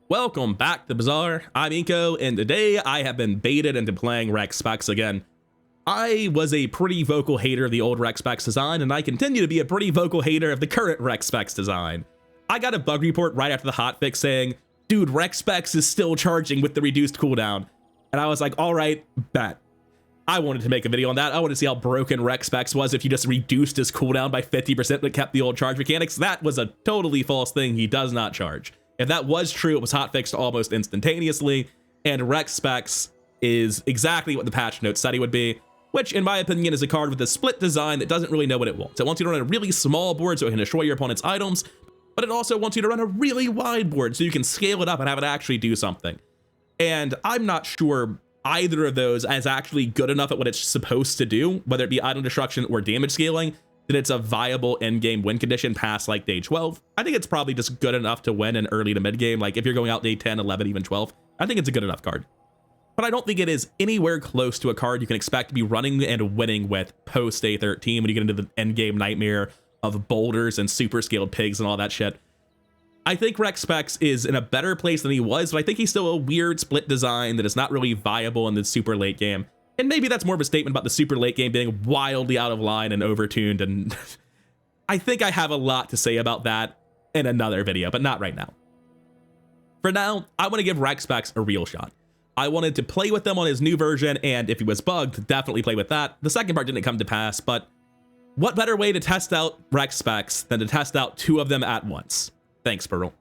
Welcome back to Bazaar. I'm Inko, and today I have been baited into playing Spex again. I was a pretty vocal hater of the old Spex design, and I continue to be a pretty vocal hater of the current Spex design. I got a bug report right after the hotfix saying, dude, Spex is still charging with the reduced cooldown. And I was like, all right, bet. I wanted to make a video on that. I wanted to see how broken Spex was if you just reduced his cooldown by 50% but kept the old charge mechanics. That was a totally false thing. He does not charge. If that was true, it was hotfixed almost instantaneously, and Spex is exactly what the patch notes said he would be, which in my opinion is a card with a split design that doesn't really know what it wants. It wants you to run a really small board so it can destroy your opponent's items, but it also wants you to run a really wide board so you can scale it up and have it actually do something. And I'm not sure either of those is actually good enough at what it's supposed to do, whether it be item destruction or damage scaling, that it's a viable end-game win condition past like day 12. I think it's probably just good enough to win in early to mid-game. Like if you're going out day 10, 11, even 12, I think it's a good enough card. But I don't think it is anywhere close to a card you can expect to be running and winning with post day 13 when you get into the end-game nightmare of boulders and super scaled pigs and all that shit. I think Spex is in a better place than he was, but I think he's still a weird split design that is not really viable in the super late game. And maybe that's more of a statement about the super late game being wildly out of line and overtuned, and I think I have a lot to say about that in another video, but not right now. For now, I want to give Spex a real shot. I wanted to play with him on his new version, and if he was bugged, definitely play with that. The second part didn't come to pass, but what better way to test out Spex than to test out two of them at once? Thanks, Pearl.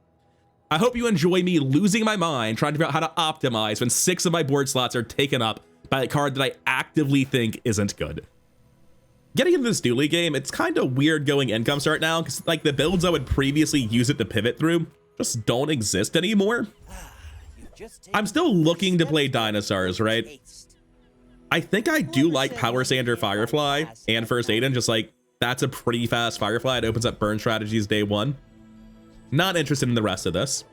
I hope you enjoy me losing my mind trying to figure out how to optimize when 6 of my board slots are taken up by a card that I actively think isn't good. Getting into this dually game, it's kind of weird going income start now, because like the builds I would previously use it to pivot through just don't exist anymore. I'm still looking to play Dinosaurs, right? I think I do like Power Sander Firefly and First Aiden, just like that's a pretty fast Firefly. It opens up burn strategies day 1. Not interested in the rest of this.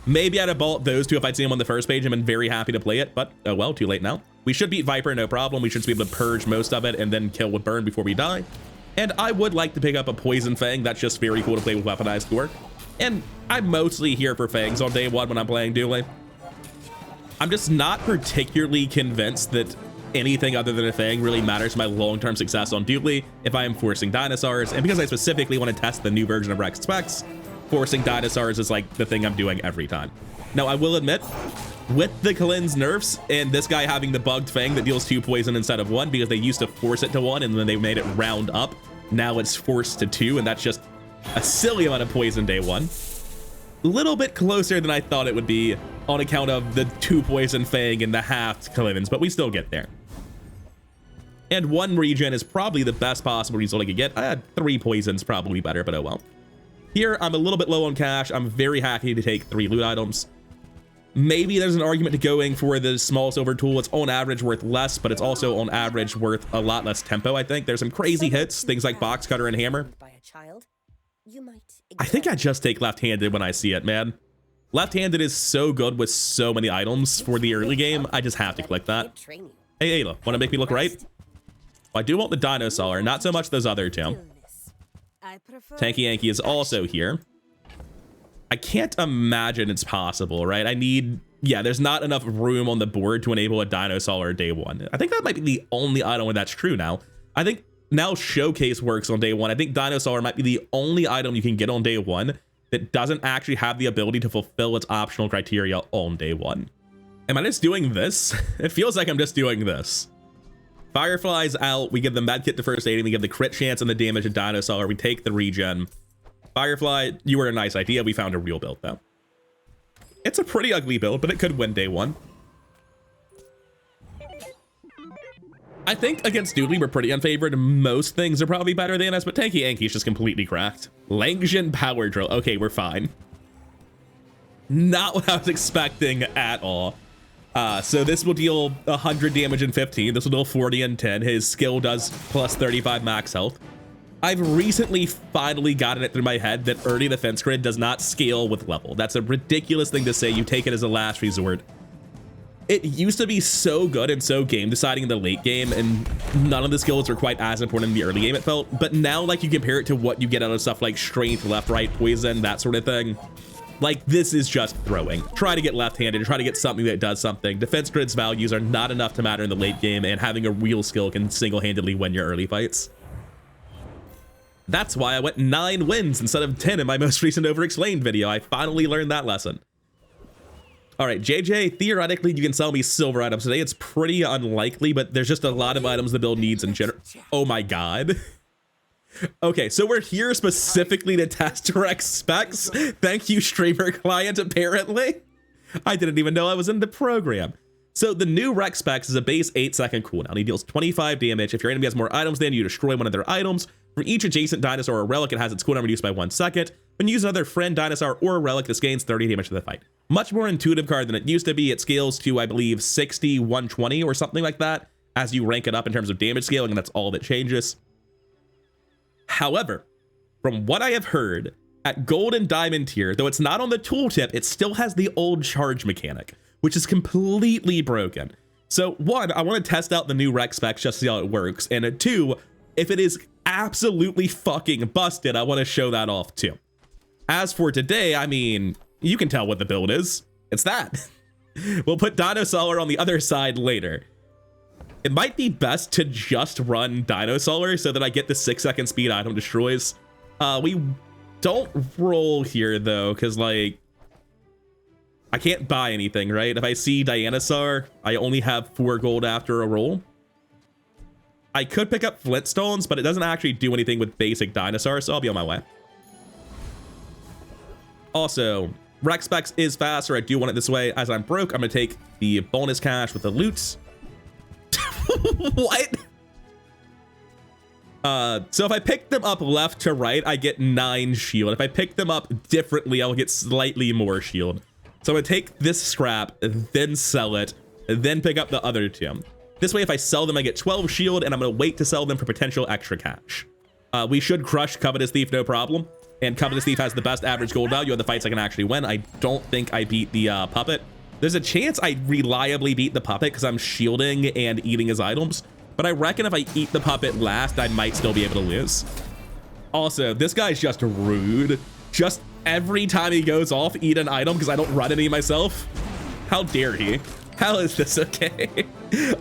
Maybe I'd have bought those two if I'd seen them on the first page and been very happy to play it, but oh well, too late now. We should beat Viper, no problem. We should be able to purge most of it and then kill with burn before we die. And I would like to pick up a Poison Fang. That's just very cool to play with weaponized work. And I'm mostly here for Fangs on day 1 when I'm playing dually. I'm just not particularly convinced that anything other than a Fang really matters to my long-term success on dually if I am forcing Dinosaurs. And because I specifically want to test the new version of Spex, forcing Dinosaurs is like the thing I'm doing every time. Now, I will admit, with the cleanse nerfs and this guy having the bugged Fang that deals 2 poison instead of 1 because they used to force it to 1 and then they made it round up, now it's forced to 2, and that's just a silly amount of poison day 1. A little bit closer than I thought it would be on account of the 2 poison Fang and the halved cleanse, but we still get there. And 1 regen is probably the best possible result I could get. I had 3 poisons, probably better, but oh well. Here, I'm a little bit low on cash. I'm very happy to take 3 loot items. Maybe there's an argument to going for the small silver tool. It's on average worth less, but it's also on average worth a lot less tempo, I think. There's some crazy hits, things like box cutter and hammer. I think I just take left-handed when I see it, man. Left-handed is so good with so many items for the early game. I just have to click that. Hey, Ayla, want to make me look right? I do want the Dinosaur, not so much those other two. Tanky Yankee is also here. I can't imagine it's possible, right? Yeah, there's not enough room on the board to enable a Dinosaur day 1. I think that might be the only item where that's true now. I think now Showcase works on day 1. I think Dinosaur might be the only item you can get on day 1 that doesn't actually have the ability to fulfill its optional criteria on day 1. Am I just doing this? It feels like I'm just doing this. Firefly's out, we give the medkit to First Aid, we give the crit chance and the damage to Dinosaur, we take the regen. Firefly, you were a nice idea, we found a real build though. It's a pretty ugly build, but it could win day 1. I think against Doodly we're pretty unfavored. Most things are probably better than us, but Tanky Yankee's just completely cracked. Langsian Power Drill, okay, we're fine. Not what I was expecting at all. So this will deal 100 damage in 15. This will deal 40 in 10. His skill does plus 35 max health. I've recently finally gotten it through my head that early defense grid does not scale with level. That's a ridiculous thing to say. You take it as a last resort. It used to be so good and so game deciding in the late game, and none of the skills are quite as important in the early game, it felt. But now, like, you compare it to what you get out of stuff like strength, left, right, poison, that sort of thing. Like, this is just throwing. Try to get left-handed, try to get something that does something. Defense grid's values are not enough to matter in the late game, and having a real skill can single-handedly win your early fights. That's why I went 9 wins instead of 10 in my most recent Overexplained video. I finally learned that lesson. All right, JJ, theoretically, you can sell me silver items today. It's pretty unlikely, but there's just a lot of items the build needs in general. Oh my god. Okay, so we're here specifically to test Rex Spex. Thank you, streamer client, apparently. I didn't even know I was in the program. So the new Rex Spex is a base 8-second cooldown. He deals 25 damage. If your enemy has more items than you, destroy one of their items. For each adjacent dinosaur or relic, it has its cooldown reduced by 1 second. When you use another friend dinosaur or relic, this gains 30 damage to the fight. Much more intuitive card than it used to be. It scales to, I believe, 60, 120 or something like that as you rank it up in terms of damage scaling, and that's all that changes. However, from what I have heard, at gold and diamond tier, though it's not on the tooltip, it still has the old charge mechanic, which is completely broken. So 1, I want to test out the new Rex Specs just to see how it works, and 2, if it is absolutely fucking busted, I want to show that off too. As for today, I mean, you can tell what the build is. It's that. We'll put Dinosaur on the other side later. It might be best to just run Dinosaur so that I get the 6-second speed item destroys. We don't roll here though, because like, I can't buy anything, right? If I see Dinosaur, I only have 4 gold after a roll. I could pick up Flintstones, but it doesn't actually do anything with basic Dinosaur, so I'll be on my way. Also, Rex Specs is faster. I do want it this way. As I'm broke, I'm going to take the bonus cash with the loot. What? So if I pick them up left to right, I get 9 shield. If I pick them up differently, I'll get slightly more shield. So I'm going to take this scrap, then sell it, then pick up the other 2. This way, if I sell them, I get 12 shield, and I'm going to wait to sell them for potential extra cash. We should crush Covetous Thief, no problem. And Covetous Thief has the best average gold value of the fights I can actually win. I don't think I beat the puppet. There's a chance I reliably beat the puppet because I'm shielding and eating his items. But I reckon if I eat the puppet last, I might still be able to lose. Also, this guy's just rude. Just every time he goes off, eat an item because I don't run any myself. How dare he? How is this okay?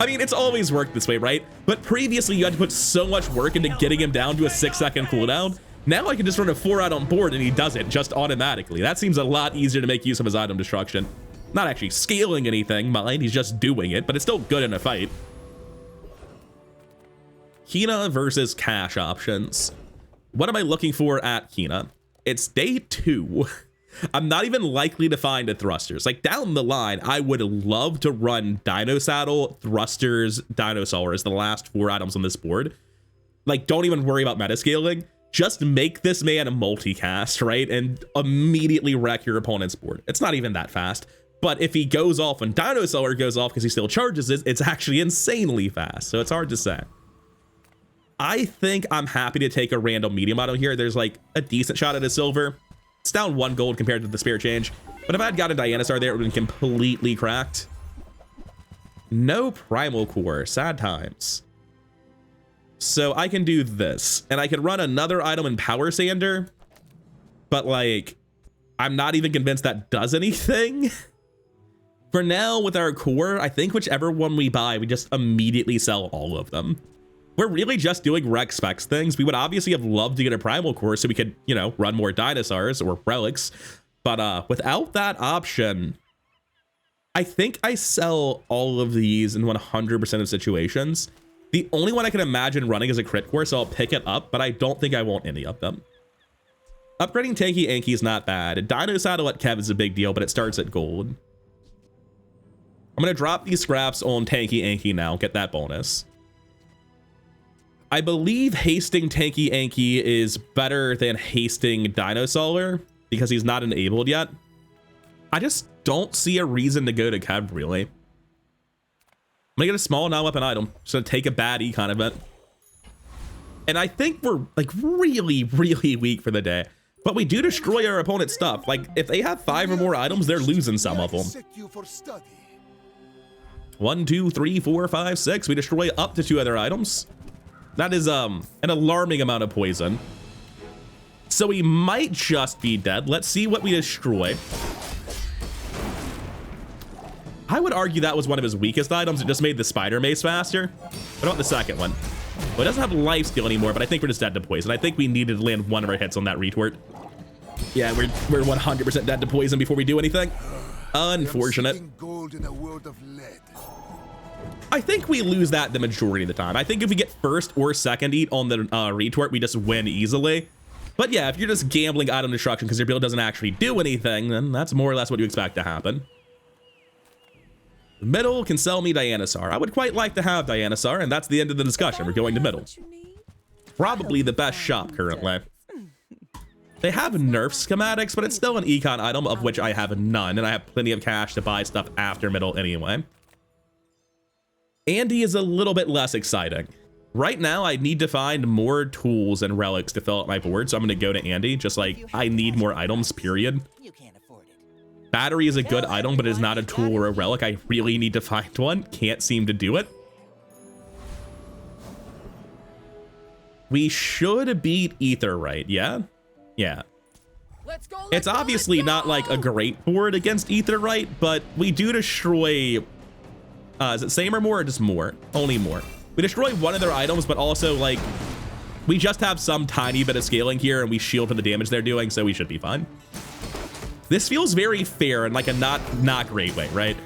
I mean, it's always worked this way, right? But previously, you had to put so much work into getting him down to a 6-second cooldown. Now I can just run a 4 out on board and he does it just automatically. That seems a lot easier to make use of his item destruction. Not actually scaling anything, mind, he's just doing it, but it's still good in a fight. Hina versus cash options. What am I looking for at Hina? It's day 2. I'm not even likely to find a thrusters. Like down the line, I would love to run Dino Saddle, Thrusters, Dinosaur as the last 4 items on this board. Like, don't even worry about meta scaling. Just make this man a multicast, right? And immediately wreck your opponent's board. It's not even that fast. But if he goes off and Dinosaur goes off because he still charges it, it's actually insanely fast. So it's hard to say. I think I'm happy to take a random medium item here. There's like a decent shot at a silver. It's down 1 gold compared to the spare change. But if I had got a Dinosaur there, it would have been completely cracked. No primal core. Sad times. So I can do this. And I can run another item in Power Sander. But like, I'm not even convinced that does anything. For now, with our core, I think whichever one we buy, we just immediately sell all of them. We're really just doing Rex Specs things. We would obviously have loved to get a primal core so we could, you know, run more dinosaurs or relics. But without that option, I think I sell all of these in 100% of situations. The only one I can imagine running is a crit core, so I'll pick it up, but I don't think I want any of them. Upgrading Tanky Anki is not bad. Dino Saddle at Kev is a big deal, but it starts at gold. I'm going to drop these scraps on Tanky Anki now, get that bonus. I believe hasting Tanky Anki is better than hasting Dinosaur because he's not enabled yet. I just don't see a reason to go to Kev, really. I'm gonna get a small non-weapon item. Just gonna take a bad econ event. And I think we're like really, really weak for the day. But we do destroy our opponent's stuff. Like if they have 5 or more items, they're losing some of them. 1, 2, 3, 4, 5, 6. We destroy up to 2 other items. That is an alarming amount of poison. So he might just be dead. Let's see what we destroy. I would argue that was one of his weakest items. It just made the spider mace faster. What about the second one? Well, it doesn't have life steal anymore, but I think we're just dead to poison. I think we needed to land one of our hits on that retort. Yeah, we're 100% dead to poison before we do anything. Unfortunate. I think we lose that the majority of the time. I think if we get first or second eat on the retort, we just win easily. But yeah, if you're just gambling item destruction because your build doesn't actually do anything, then that's more or less what you expect to happen. Middle can sell me Dinosaur. I would quite like to have Dinosaur, and that's the end of the discussion. We're going to middle. Probably the best shop currently. They have nerf schematics, but it's still an econ item, of which I have none, and I have plenty of cash to buy stuff after middle anyway. Andy is a little bit less exciting. Right now, I need to find more tools and relics to fill up my board, so I'm going to go to Andy, just like, I need more items, period. Battery is a good item, but is not a tool or a relic. I really need to find one. Can't seem to do it. We should beat Ether, right? Yeah? Yeah. It's obviously not like a great board against Ether, right? But we do destroy... is it same or more or just more? Only more. We destroy one of their items, but also, like... We just have some tiny bit of scaling here, and we shield for the damage they're doing, so we should be fine. This feels very fair in like a not great way, right?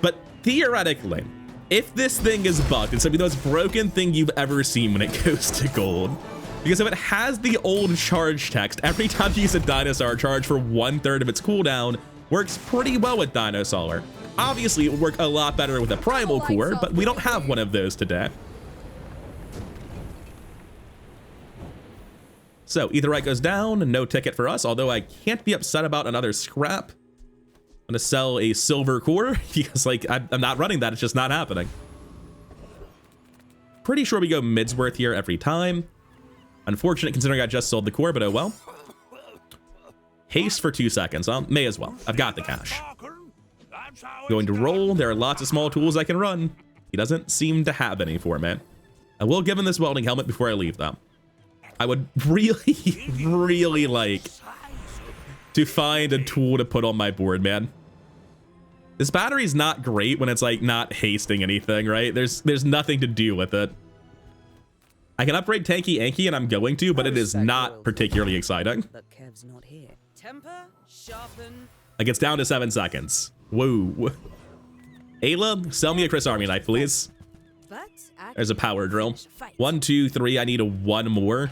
But theoretically, if this thing is bugged, it's gonna be the most broken thing you've ever seen when it goes to gold. Because if it has the old charge text, every time you use a Dinosaur charge for 1/3 of its cooldown, works pretty well with Dinosaur. Obviously, it would work a lot better with a Primal Core, but we don't have one of those today. So Etherite goes down, no ticket for us, although I can't be upset about another scrap. I'm gonna sell a silver core because like I'm not running that, it's just not happening. Pretty sure we go Midsworth here every time. Unfortunate considering I just sold the core, but oh well. Haste for 2 seconds, huh? May as well. I've got the cash. Going to roll, there are lots of small tools I can run. He doesn't seem to have any for me. I will give him this welding helmet before I leave though. I would really like to find a tool to put on my board, man. This battery's not great when it's like not hasting anything, right? There's nothing to do with it. I can upgrade Tanky Anky and I'm going to, but it is not particularly exciting. Like it's down to 7 seconds. Whoa. Ayla, sell me a Chris Army knife, please. There's a power drill. 1, 2, 3. I need a 1 more.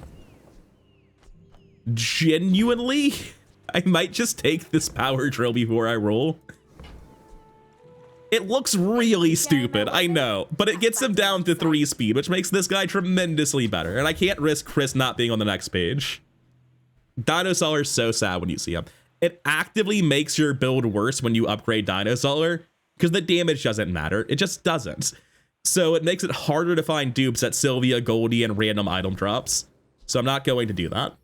Genuinely, I might just take this power drill before I roll. It looks really stupid, I know, but it gets him down to 3 speed, which makes this guy tremendously better. And I can't risk Chris not being on the next page. Dinosaur is so sad when you see him. It actively makes your build worse when you upgrade Dinosaur because the damage doesn't matter. It just doesn't. So it makes it harder to find dupes at Sylvia, Goldie, and random item drops. So I'm not going to do that.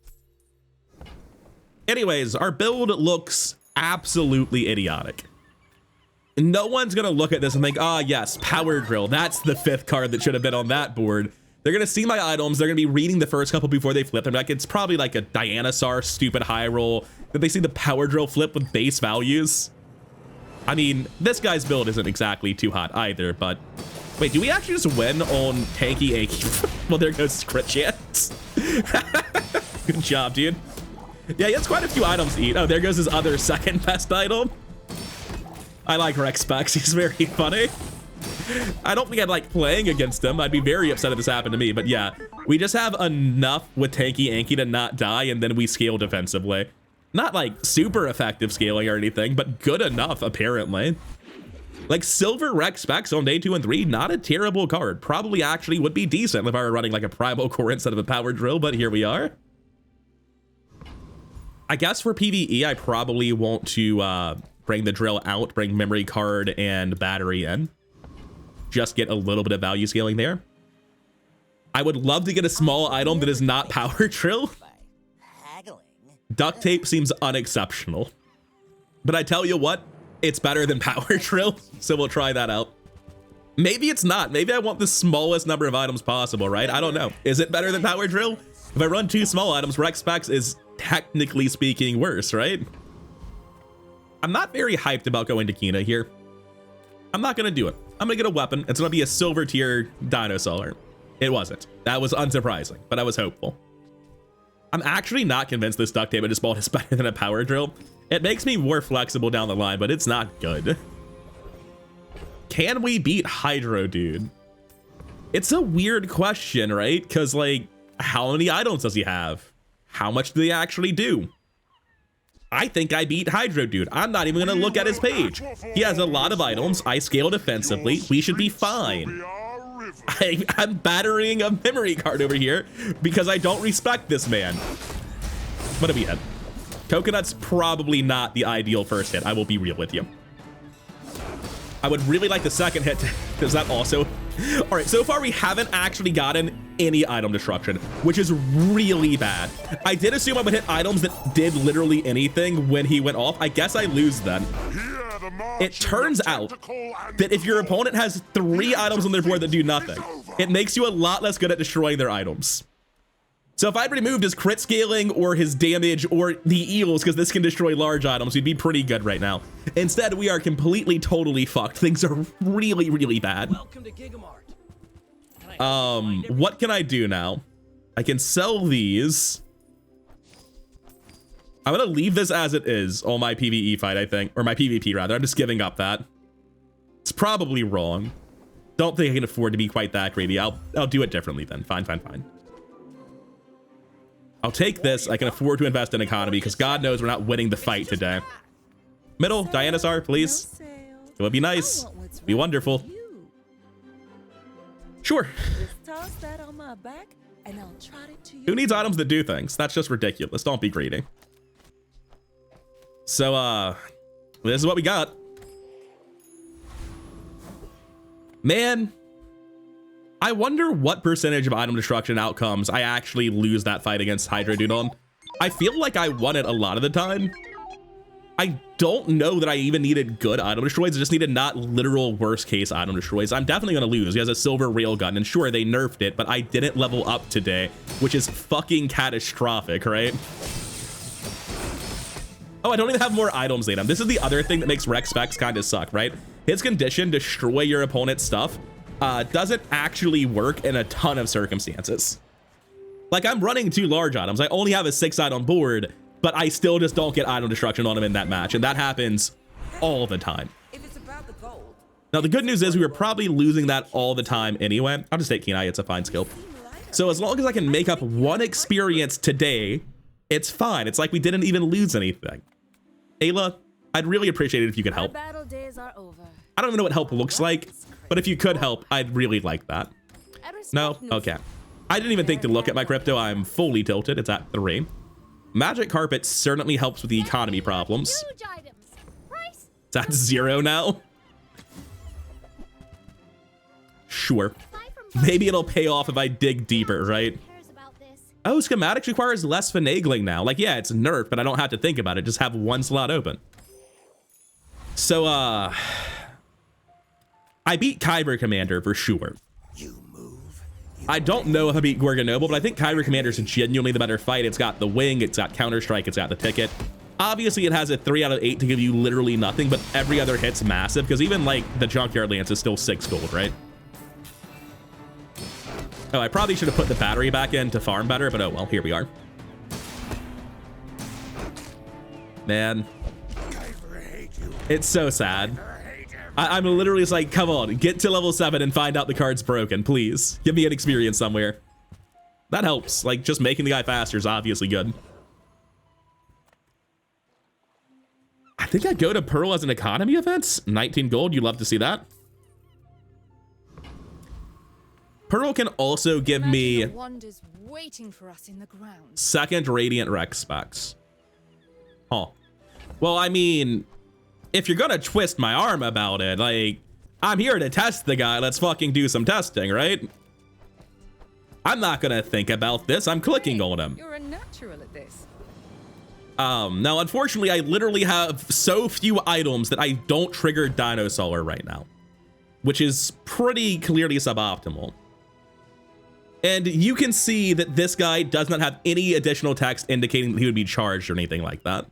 Anyways, our build looks absolutely idiotic. No one's going to look at this and think, ah, yes, power drill. That's the 5th card that should have been on that board. They're going to see my items. They're going to be reading the first couple before they flip them. Like, it's probably like a Dinosaur stupid high roll. That they see the power drill flip with base values. I mean, this guy's build isn't exactly too hot either, but... Wait, do we actually just win on Tanky Anky? Well, there goes crit chance. Good job, dude. Yeah, he has quite a few items to eat. Oh, there goes his other second best item. I like Spex. He's very funny. I don't think I'd like playing against him. I'd be very upset if this happened to me. But yeah, we just have enough with Tanky Anky to not die, and then we scale defensively. Not like super effective scaling or anything, but good enough, apparently. Like Silver Spex on day 2 and 3, not a terrible card. Probably actually would be decent if I were running like a Primal Core instead of a Power Drill, but here we are. I guess for PvE, I probably want to bring the drill out, bring memory card and battery in. Just get a little bit of value scaling there. I would love to get a small item that is not Power Drill. Duct tape seems unexceptional. But I tell you what, it's better than Power Drill, so we'll try that out. Maybe it's not. Maybe I want the smallest number of items possible, right? I don't know. Is it better than Power Drill? If I run 2 small items, Spex is technically speaking, worse, right? I'm not very hyped about going to Kina here. I'm not gonna do it. I'm gonna get a weapon. It's gonna be a silver tier Dinosaur. It wasn't. That was unsurprising, but I was hopeful. I'm actually not convinced this duct tape I just bought is better than a power drill. It makes me more flexible down the line, but it's not good. Can we beat Hydro Dude? It's a weird question, right? Because, like, how many items does he have? How much do they actually do? I think I beat Hydro Dude. I'm not even going to look at his page. He has a lot of items. I scale defensively. We should be fine. I'm battering a memory card over here because I don't respect this man. What do we hit? Coconut's probably not the ideal first hit. I will be real with you. I would really like the second hit. Does that also? All right, so far we haven't actually gotten any item destruction, which is really bad. I did assume I would hit items that did literally anything when he went off. I guess I lose then. It turns out that if your opponent has 3 items on their board that do nothing, it makes you a lot less good at destroying their items. So if I'd removed his crit scaling or his damage or the eels, because this can destroy large items, we'd be pretty good right now. Instead, we are completely, totally fucked. Things are really, really bad. What can I do now? I can sell these. I'm gonna leave this as it is on my PvE fight, I think, or my PvP rather. I'm just giving up that. It's probably wrong. Don't think I can afford to be quite that greedy. I'll do it differently then. Fine. I'll take this. I can afford to invest in economy because God knows we're not winning the fight today. Middle, Dinosaur, please. It would be nice. Be wonderful. Sure. Who needs items that do things? That's just ridiculous. Don't be greedy. So, this is what we got. Man, I wonder what percentage of item destruction outcomes I actually lose that fight against Hydro Dude on. I feel like I won it a lot of the time. I don't know that I even needed good item destroys. I just needed not literal worst case item destroys. I'm definitely going to lose. He has a silver railgun, and sure, they nerfed it, but I didn't level up today, which is fucking catastrophic, right? Oh, I don't even have more items in him. This is the other thing that makes Rex Spex kind of suck, right? His condition, destroy your opponent's stuff, doesn't actually work in a ton of circumstances. Like, I'm running 2 large items. I only have a 6 item board, but I still just don't get item destruction on him in that match, and that happens all the time. Now, the good news is we were probably losing that all the time anyway. I'll just take Keen Eye. It's a fine skill. So as long as I can make up 1 experience today, it's fine. It's like we didn't even lose anything. Ayla, I'd really appreciate it if you could help. I don't even know what help looks like, but if you could help, I'd really like that. No? Okay. I didn't even think to look at my crypto. I'm fully tilted. It's at 3. Magic Carpet certainly helps with the economy problems. It's at 0 now. Sure. Maybe it'll pay off if I dig deeper, right? Oh, schematics requires less finagling now. Like, yeah, it's nerfed, but I don't have to think about it. Just have 1 slot open. So, I beat Kyber Commander for sure. I don't know if I beat Gorgon Noble, but I think Kyber Commander is genuinely the better fight. It's got the wing, it's got Counter-Strike, it's got the ticket. Obviously, it has a 3 out of 8 to give you literally nothing, but every other hit's massive, because even, like, the Junkyard Lance is still 6 gold, right? Oh, I probably should have put the battery back in to farm better, but oh well, here we are. Man. It's so sad. I'm literally just like, come on, get to level 7 and find out the card's broken, please. Give me an experience somewhere. That helps. Like, just making the guy faster is obviously good. I think I'd go to Pearl as an economy event. 19 gold, you love to see that. Pearl can also give me second Radiant Rex Spex. Huh. Well, I mean, if you're gonna twist my arm about it, like, I'm here to test the guy. Let's fucking do some testing, right? I'm not gonna think about this. I'm clicking on him. You're a natural at this. Now, unfortunately, I literally have so few items that I don't trigger Dinosaur right now, which is pretty clearly suboptimal. And you can see that this guy does not have any additional text indicating that he would be charged or anything like that.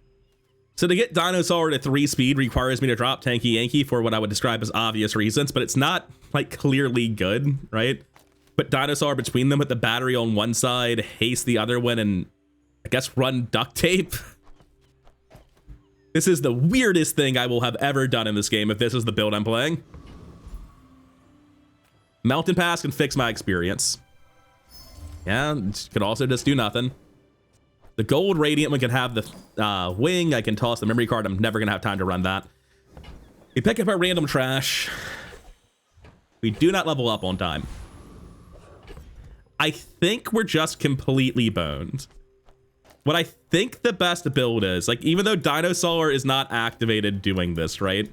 So to get Dinosaur to 3 speed requires me to drop Tanky Yankee for what I would describe as obvious reasons, but it's not like clearly good, right? Put Dinosaur between them with the battery on one side, haste the other one, and I guess run duct tape. This is the weirdest thing I will have ever done in this game if this is the build I'm playing. Mountain Pass can fix my experience. Yeah, could also just do nothing. The gold radiant one can have the wing. I can toss the memory card. I'm never gonna have time to run that. We pick up our random trash. We do not level up on time. I think we're just completely boned. What I think the best build is, like, even though Dinosaur is not activated doing this, right?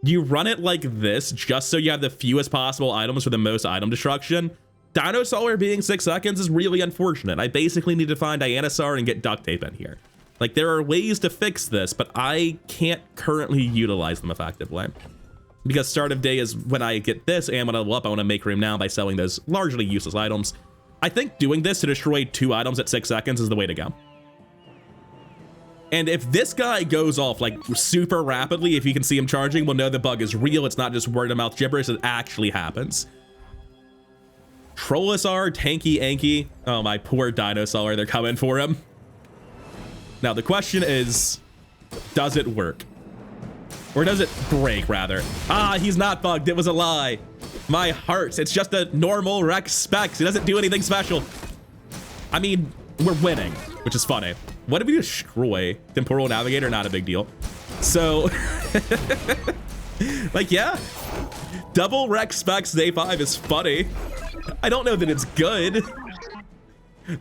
You run it like this just so you have the fewest possible items for the most item destruction. Dinosaur being 6 seconds is really unfortunate. I basically need to find Dinosaur and get duct tape in here. Like, there are ways to fix this, but I can't currently utilize them effectively. Because start of day is when I get this, and when I level up, I want to make room now by selling those largely useless items. I think doing this to destroy 2 items at 6 seconds is the way to go. And if this guy goes off like super rapidly, if you can see him charging, we'll know the bug is real. It's not just word of mouth gibberish, it actually happens. Trollosaur, Tanky Anky. Oh, my poor Dinosaur, they're coming for him. Now, the question is, does it work? Or does it break, rather? Ah, he's not bugged. It was a lie. My heart. It's just a normal Rex Spex. It doesn't do anything special. I mean, we're winning, which is funny. What did we destroy? Temporal Navigator, not a big deal. So, like, yeah. Double Rex Spex Day 5 is funny. I don't know that it's good.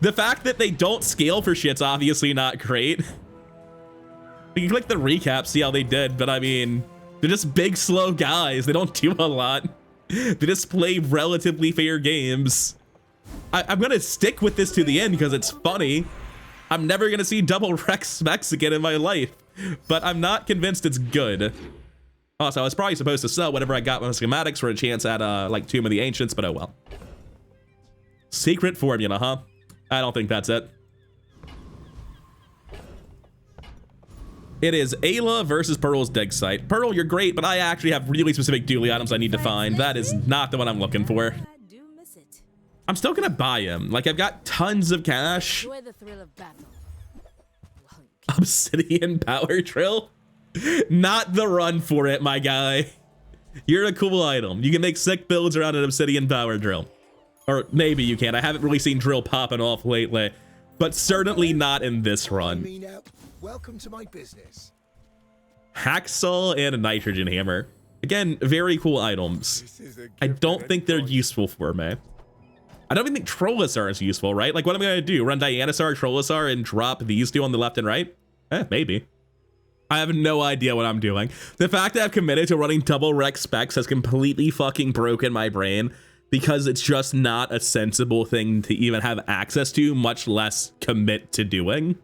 The fact that they don't scale for shit's obviously not great. We can click the recap, see how they did, but I mean, they're just big, slow guys. They don't do a lot. They just play relatively fair games. I'm gonna stick with this to the end because it's funny. I'm never gonna see double Rex Specs again in my life, but I'm not convinced it's good. Also, I was probably supposed to sell whatever I got with schematics for a chance at like Tomb of the Ancients, but oh well. Secret formula, huh? I don't think that's it. It is Ayla versus Pearl's dig site. Pearl, you're great, but I actually have really specific dually items I need to find. That is not the one I'm looking for. I'm still gonna buy him. Like, I've got tons of cash. Obsidian Power Drill? Not the run for it, my guy. You're a cool item. You can make sick builds around an Obsidian Power Drill. Or maybe you can. I haven't really seen drill popping off lately, but certainly not in this run. Welcome to my business. Hacksaw and a nitrogen hammer. Again, very cool items. I don't think they're useful for me. I don't even think Trollosaur is useful, right? Like, what am I gonna do? Run Dinosaur, Trollosaur, and drop these two on the left and right? Maybe. I have no idea what I'm doing. The fact that I've committed to running double Rex Specs has completely fucking broken my brain, because it's just not a sensible thing to even have access to, much less commit to doing.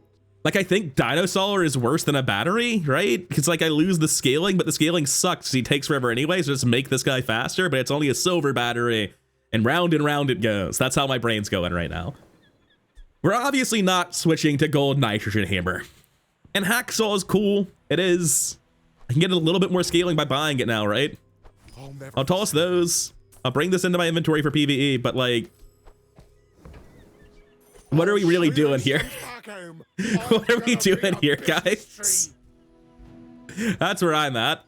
Like, I think Dinosaur is worse than a battery, right? Because, like, I lose the scaling, but the scaling sucks. He takes forever anyway, so just make this guy faster, but it's only a silver battery, and round it goes. That's how my brain's going right now. We're obviously not switching to gold nitrogen hammer. And Hacksaw is cool. It is. I can get a little bit more scaling by buying it now, right? I'll toss those. I'll bring this into my inventory for PvE, but, like, what are we really doing here? What are we doing here, guys? That's where I'm at.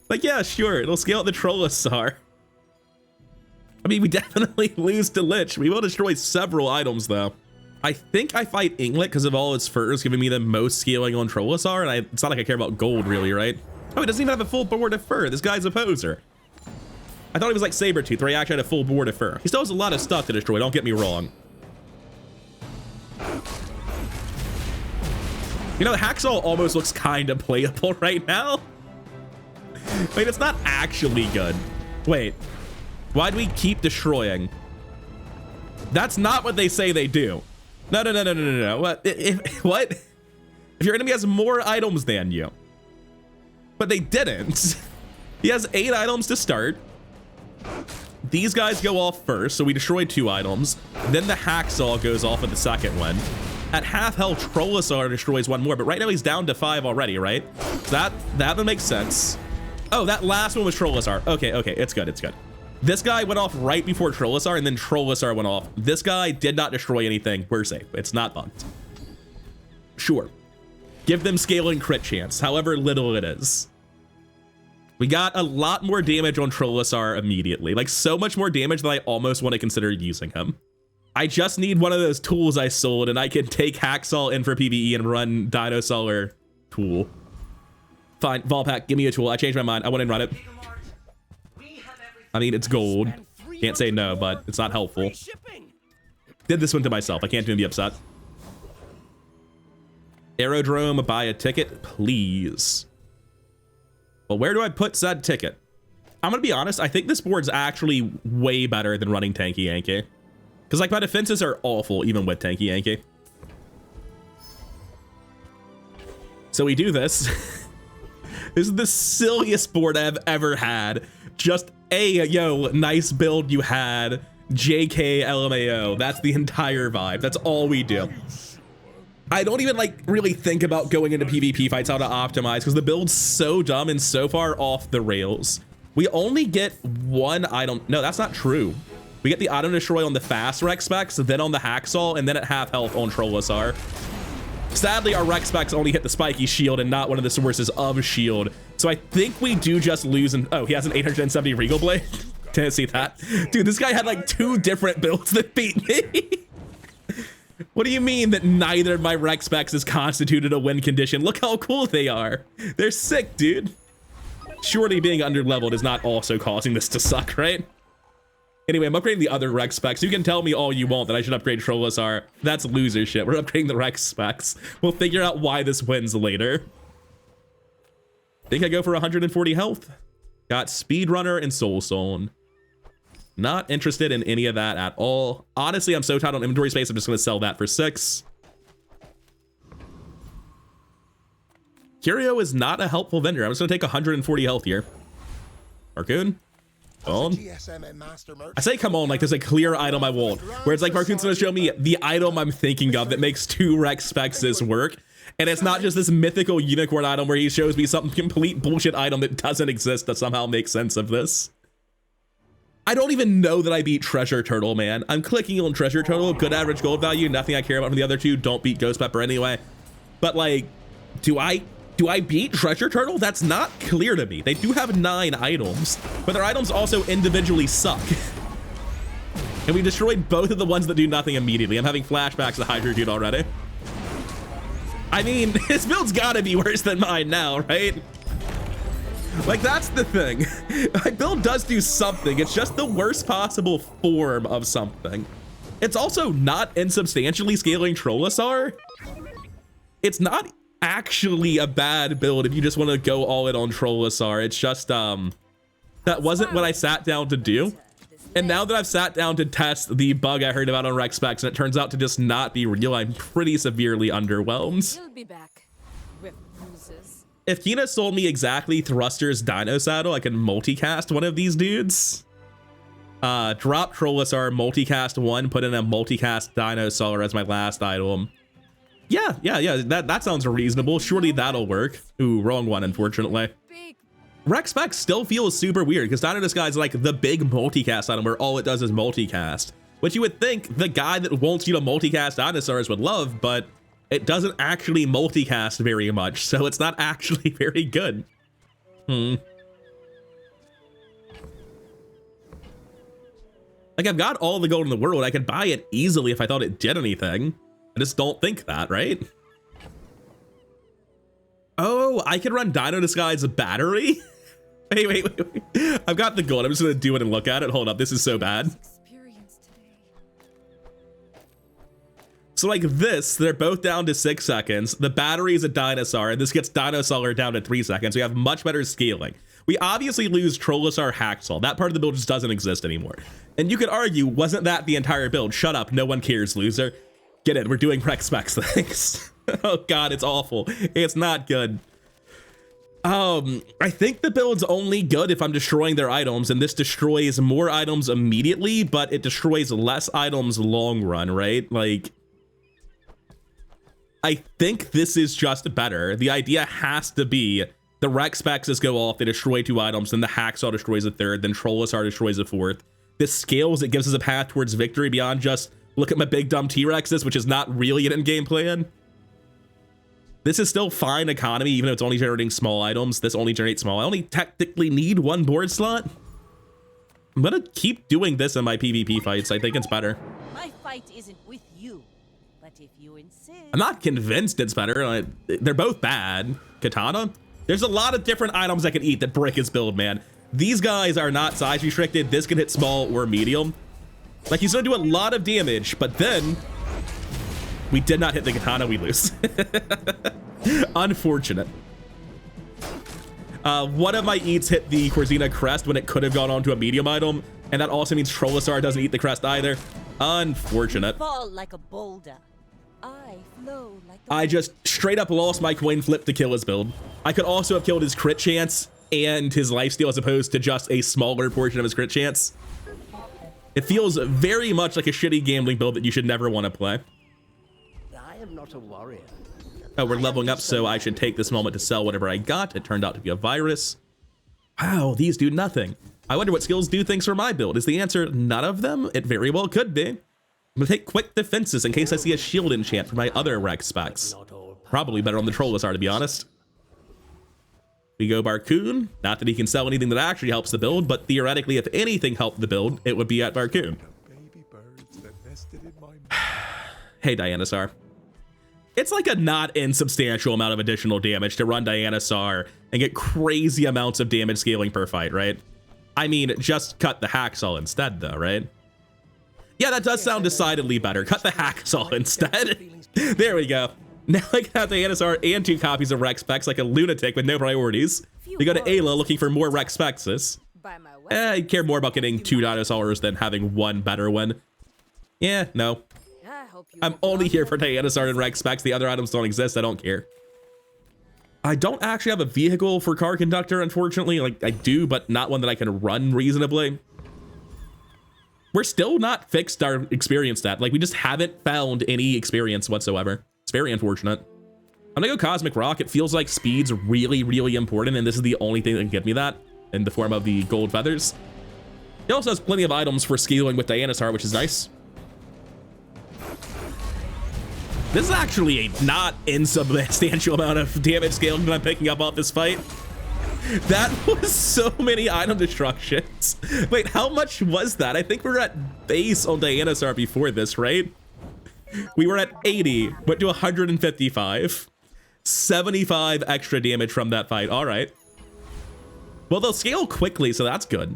Like, yeah, sure, it'll scale the Trollosaur. I mean, we definitely lose to Lich. We will destroy several items, though. I think I fight Inglet because of all its furs giving me the most scaling on Trollosaur, and it's not like I care about gold, really, right? Oh, it doesn't even have a full board of fur. This guy's a poser. I thought he was like Sabretooth, where he actually had a full board of fur. He still has a lot of stuff to destroy, don't get me wrong. You know, Hacksaw almost looks kind of playable right now. Wait, it's not actually good. Wait, why do we keep destroying? That's not what they say they do. No. What? What? If your enemy has more items than you. But they didn't. He has 8 items to start. these guys go off first, so we destroyed 2 items. Then the Hacksaw goes off at the second one. At half health, Trollosaur destroys 1 more, but right now he's down to 5 already, right? So that would make sense. Oh, that last one was Trollosaur. Okay, it's good, it's good. This guy went off right before Trollosaur, and then Trollosaur went off. This guy did not destroy anything. We're safe. It's not bugged. Sure. Give them scaling crit chance, however little it is. We got a lot more damage on Trollosaur immediately. Like, so much more damage that I almost want to consider using him. I just need one of those tools I sold, and I can take Hacksaw in for PvE and run Dinosaur tool. Fine, Volpack, give me a tool. I changed my mind. I want to run it. I mean, it's gold. Can't say no, but it's not helpful. Did this one to myself. I can't even be upset. Aerodrome, buy a ticket, please. Well, where do I put said ticket? I'm gonna be honest, I think this board's actually way better than running Tanky Yankee. Because, like, my defenses are awful, even with Tanky Yankee. So we do this. This is the silliest board I've ever had. Just yo, nice build you had. JK LMAO. That's the entire vibe. That's all we do. I don't even, like, really think about going into PvP fights how to optimize because the build's so dumb and so far off the rails. We only get 1 item. No, that's not true. We get the item destroy on the fast Rex Specs, then on the Hacksaw, and then at half health on Trollosaur. Sadly, our Rex Specs only hit the spiky shield and not one of the sources of shield. So I think we do just lose. And oh, he has an 870 Regal Blade. Didn't see that. Dude, this guy had like 2 different builds that beat me. What do you mean that neither of my Rex Specs is constituted a win condition? Look how cool they are. They're sick, dude. Surely being underleveled is not also causing this to suck, right? Anyway, I'm upgrading the other Rex Specs. You can tell me all you want that I should upgrade Trollosaur. That's loser shit. We're upgrading the Rex Specs. We'll figure out why this wins later. Think I go for 140 health. Got Speedrunner and Soul Stone. Not interested in any of that at all. Honestly, I'm so tight on inventory space, I'm just going to sell that for 6. Curio is not a helpful vendor. I'm just going to take 140 health here. Marcoon. On. I say come on like there's a clear item I want, where it's like Marcoon's gonna show me the item I'm thinking of that makes 2 Rex Specs work, and it's not just this mythical unicorn item where he shows me some complete bullshit item that doesn't exist that somehow makes sense of this. I don't even know that I beat Treasure Turtle, man. I'm clicking on Treasure Turtle, good average gold value, nothing I care about from the other 2, don't beat Ghost Pepper anyway. But like, do I beat Treasure Turtle? That's not clear to me. They do have 9 items, but their items also individually suck. And we destroyed both of the ones that do nothing immediately. I'm having flashbacks to Hydro Dude already. I mean, his build's gotta be worse than mine now, right? Like, that's the thing. My build does do something. It's just the worst possible form of something. It's also not insubstantially scaling Trollosaur. It's not actually a bad build if you just want to go all in on Trollosaur. It's just that wasn't what I sat down to do, and now that I've sat down to test the bug I heard about on Rex Specs and it turns out to just not be real, I'm pretty severely underwhelmed. He'll be back with bruises. If Kina sold me exactly Thruster's Dino Saddle, I could multicast one of these dudes. Drop Trollosaur, multicast 1, put in a multicast Dinosaur as my last item. Yeah, that sounds reasonable. Surely that'll work. Ooh, wrong one, unfortunately. Rex Specs still feels super weird because Dino Disguise is like the big multicast item where all it does is multicast, which you would think the guy that wants you to multicast dinosaurs would love, but it doesn't actually multicast very much, so it's not actually very good. Like, I've got all the gold in the world. I could buy it easily if I thought it did anything. I just don't think that, right? Oh, I could run Dino Disguise battery? Wait. I've got the gold. I'm just gonna do it and look at it. Hold up, this is so bad. So like this, they're both down to 6 seconds. The battery is a Dinosaur, and this gets Dinosaur down to 3 seconds. We have much better scaling. We obviously lose Trollosaur Hacksaw. That part of the build just doesn't exist anymore. And you could argue, wasn't that the entire build? Shut up, no one cares, loser. Get it, we're doing Rex Specs things. Oh god, it's awful. It's not good. I think the build's only good if I'm destroying their items, and this destroys more items immediately, but it destroys less items long run, right? Like, I think this is just better. The idea has to be the Rex Spexes go off, they destroy 2 items, then the Hacksaw destroys a 3rd, then Trollosaur destroys a 4th. This scales, it gives us a path towards victory beyond just look at my big dumb T-Rexes, which is not really an in-game plan. This is still fine economy, even though it's only generating small items. This only generates small. I only technically need 1 board slot. I'm gonna keep doing this in my PvP fights. I think it's better. My fight isn't with you, but if you insist. I'm not convinced it's better. They're both bad. Katana? There's a lot of different items I can eat that brick his build, man. These guys are not size restricted. This can hit small or medium. Like, he's gonna do a lot of damage, but then we did not hit the katana, we lose. Unfortunate. One of my eats hit the Corzina crest when it could have gone on to a medium item, and that also means Trollosaur doesn't eat the crest either. Unfortunate. Fall like a boulder. I flow like I just straight up lost my coin flip to kill his build. I could also have killed his crit chance and his lifesteal as opposed to just a smaller portion of his crit chance. It feels very much like a shitty gambling build that you should never want to play. I am not a warrior. Oh, we're leveling up, so I should take this moment to sell whatever I got. It turned out to be a virus. Wow, these do nothing. I wonder what skills do things for my build. Is the answer none of them? It very well could be. I'm gonna take quick defenses in case I see a shield enchant for my other Rex Specs. Probably better on the Trollosaur, to be honest. We go Barcoon. Not that he can sell anything that actually helps the build, but theoretically, if anything helped the build, it would be at Barcoon. Baby birds that nested in my Hey, Dinosaur. It's like a not insubstantial amount of additional damage to run Dinosaur and get crazy amounts of damage scaling per fight, right? I mean, just cut the Hacksaw instead, though, right? Yeah, that does sound decidedly better. Cut the Hacksaw instead. There we go. Now I can have Dinosaur and 2 copies of Rex Specs like a lunatic with no priorities. We go to Ayla looking for more Rex Spexes. I care more about getting 2 Dinosaurs than having 1 better one. Yeah, no. I'm only here for Dinosaur and Rex Specs. The other items don't exist. I don't care. I don't actually have a vehicle for Car Conductor, unfortunately. Like, I do, but not one that I can run reasonably. We're still not fixed our experience stat. Like, we just haven't found any experience whatsoever. It's very unfortunate. I'm gonna go Cosmic Rock. It feels like speed's really, really important, and this is the only thing that can give me that in the form of the gold feathers. He also has plenty of items for scaling with Dinosaur, which is nice. This is actually a not insubstantial amount of damage scaling that I'm picking up off this fight. That was so many item destructions. Wait, how much was that? I think we were at base on Dinosaur before this, right? We were at 80, went to 155. 75 extra damage from that fight. All right. Well, they'll scale quickly, so that's good.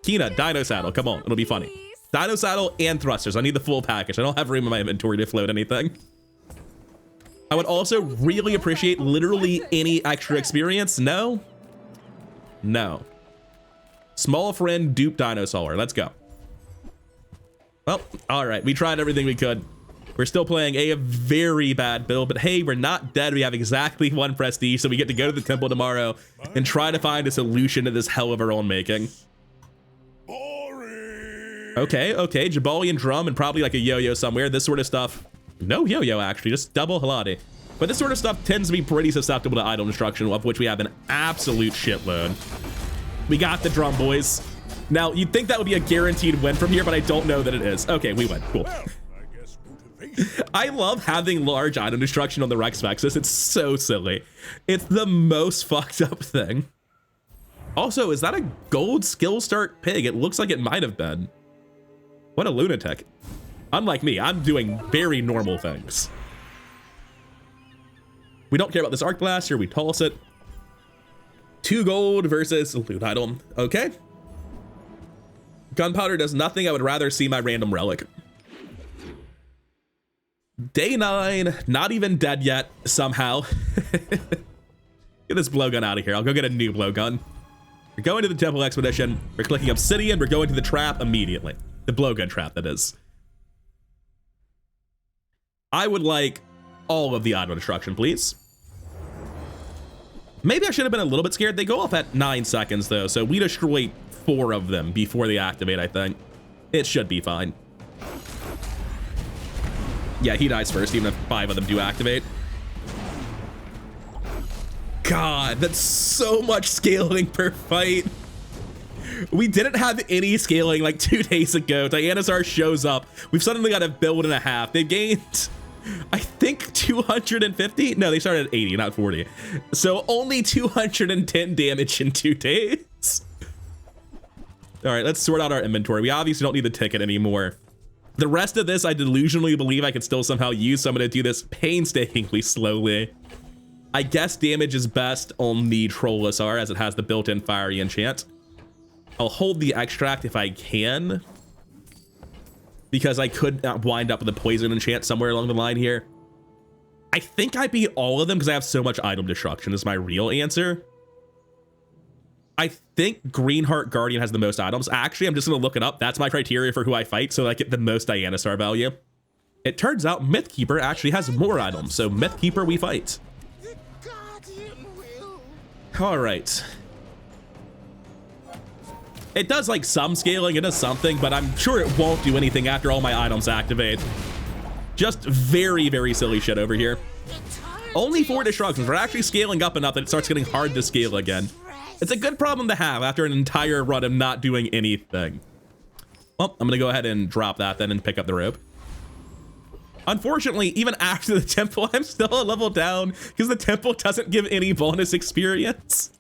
Kina, Dino Saddle, come on, it'll be funny. Dino Saddle and thrusters. I need the full package. I don't have room in my inventory to float anything. I would also really appreciate literally any extra experience. No? No. Small friend dupe Dinosaur. Let's go. Well, all right. We tried everything we could. We're still playing a very bad build, but hey, we're not dead. We have exactly 1 prestige, so we get to go to the temple tomorrow and try to find a solution to this hell of our own making. Okay, Jabalian drum and probably like a yo-yo somewhere. This sort of stuff. No yo-yo, actually, just double halati. But this sort of stuff tends to be pretty susceptible to item destruction, of which we have an absolute shitload. We got the drum, boys. Now, you'd think that would be a guaranteed win from here, but I don't know that it is. Okay, we win. Cool. I love having large item destruction on the Rex Spexes. It's so silly. It's the most fucked up thing. Also, is that a gold skill start pig? It looks like it might have been. What a lunatic. Unlike me, I'm doing very normal things. We don't care about this arc blaster. We toss it. 2 gold versus loot item. Okay. Gunpowder does nothing. I would rather see my random relic. Day 9, not even dead yet, somehow. Get this blowgun out of here. I'll go get a new blowgun. We're going to the temple expedition. We're clicking obsidian. We're going to the trap immediately. The blowgun trap, that is. I would like all of the item destruction, please. Maybe I should have been a little bit scared. They go off at 9 seconds though, so we destroy 4 of them before they activate, I think. It should be fine. Yeah, he dies first, even if 5 of them do activate. God, that's so much scaling per fight. We didn't have any scaling like 2 days ago. Dinosaurs shows up. We've suddenly got a build and a half. They've gained, I think, 250. No, they started at 80, not 40. So only 210 damage in 2 days. All right, let's sort out our inventory. We obviously don't need the ticket anymore. The rest of this, I delusionally believe I can still somehow use, so I'm gonna do this painstakingly slowly. I guess damage is best on the Trollosaur as it has the built-in fiery enchant. I'll hold the extract if I can, because I could wind up with a poison enchant somewhere along the line here. I think I beat all of them because I have so much item destruction is my real answer. I think Greenheart Guardian has the most items. Actually, I'm just gonna look it up. That's my criteria for who I fight, so I get the most Dinosaur value. It turns out Mythkeeper actually has more items, so Mythkeeper we fight. All right. It does like some scaling, it does something, but I'm sure it won't do anything after all my items activate. Just very, very silly shit over here. Only 4 destructions. We're actually scaling up enough that it starts getting hard to scale again. It's a good problem to have after an entire run of not doing anything. Well, I'm gonna go ahead and drop that then and pick up the rope. Unfortunately, even after the temple, I'm still a level down because the temple doesn't give any bonus experience.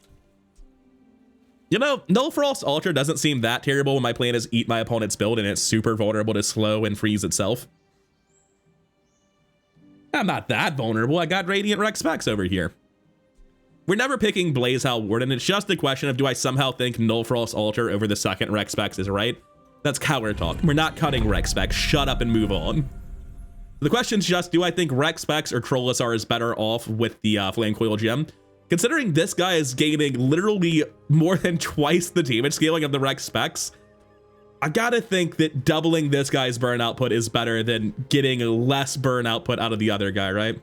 You know, Null Frost Ultra doesn't seem that terrible when my plan is eat my opponent's build and it's super vulnerable to slow and freeze itself. I'm not that vulnerable. I got Radiant Rex Spex over here. We're never picking Blazehowl Warden. It's just a question of do I somehow think Null Frost Ultra over the second Rex Spex is right? That's coward talk. We're not cutting Rex Spex. Shut up and move on. The question's just, do I think Rex Spex or Trollosaur is better off with the Flame Coil Gem? Considering this guy is gaining literally more than twice the damage scaling of the Rex Spex, I gotta think that doubling this guy's burn output is better than getting less burn output out of the other guy, right?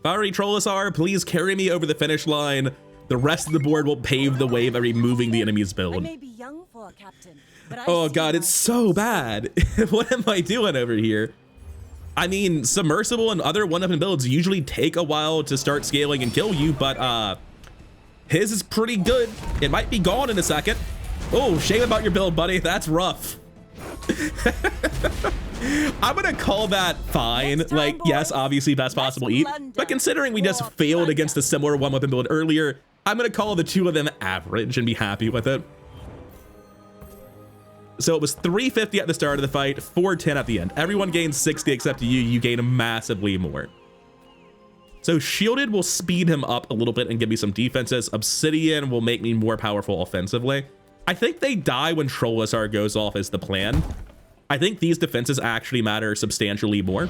Alright, Trollosaur, please carry me over the finish line. The rest of the board will pave the way by removing the enemy's build. I may be young for a captain, but I Oh see god, it's so bad. What am I doing over here? I mean, Submersible and other one-up builds usually take a while to start scaling and kill you, but his is pretty good. It might be gone in a second. Oh, shame about your build, buddy. That's rough. I'm gonna call that fine. Like, yes, obviously best possible eat, but considering we just failed against a similar one-weapon build earlier, I'm gonna call the 2 of them average and be happy with it. So it was 350 at the start of the fight, 410 at the end. Everyone gains 60 except you. You gain massively more. So Shielded will speed him up a little bit and give me some defenses. Obsidian will make me more powerful offensively. I think they die when Trollosaur goes off is the plan. I think these defenses actually matter substantially more.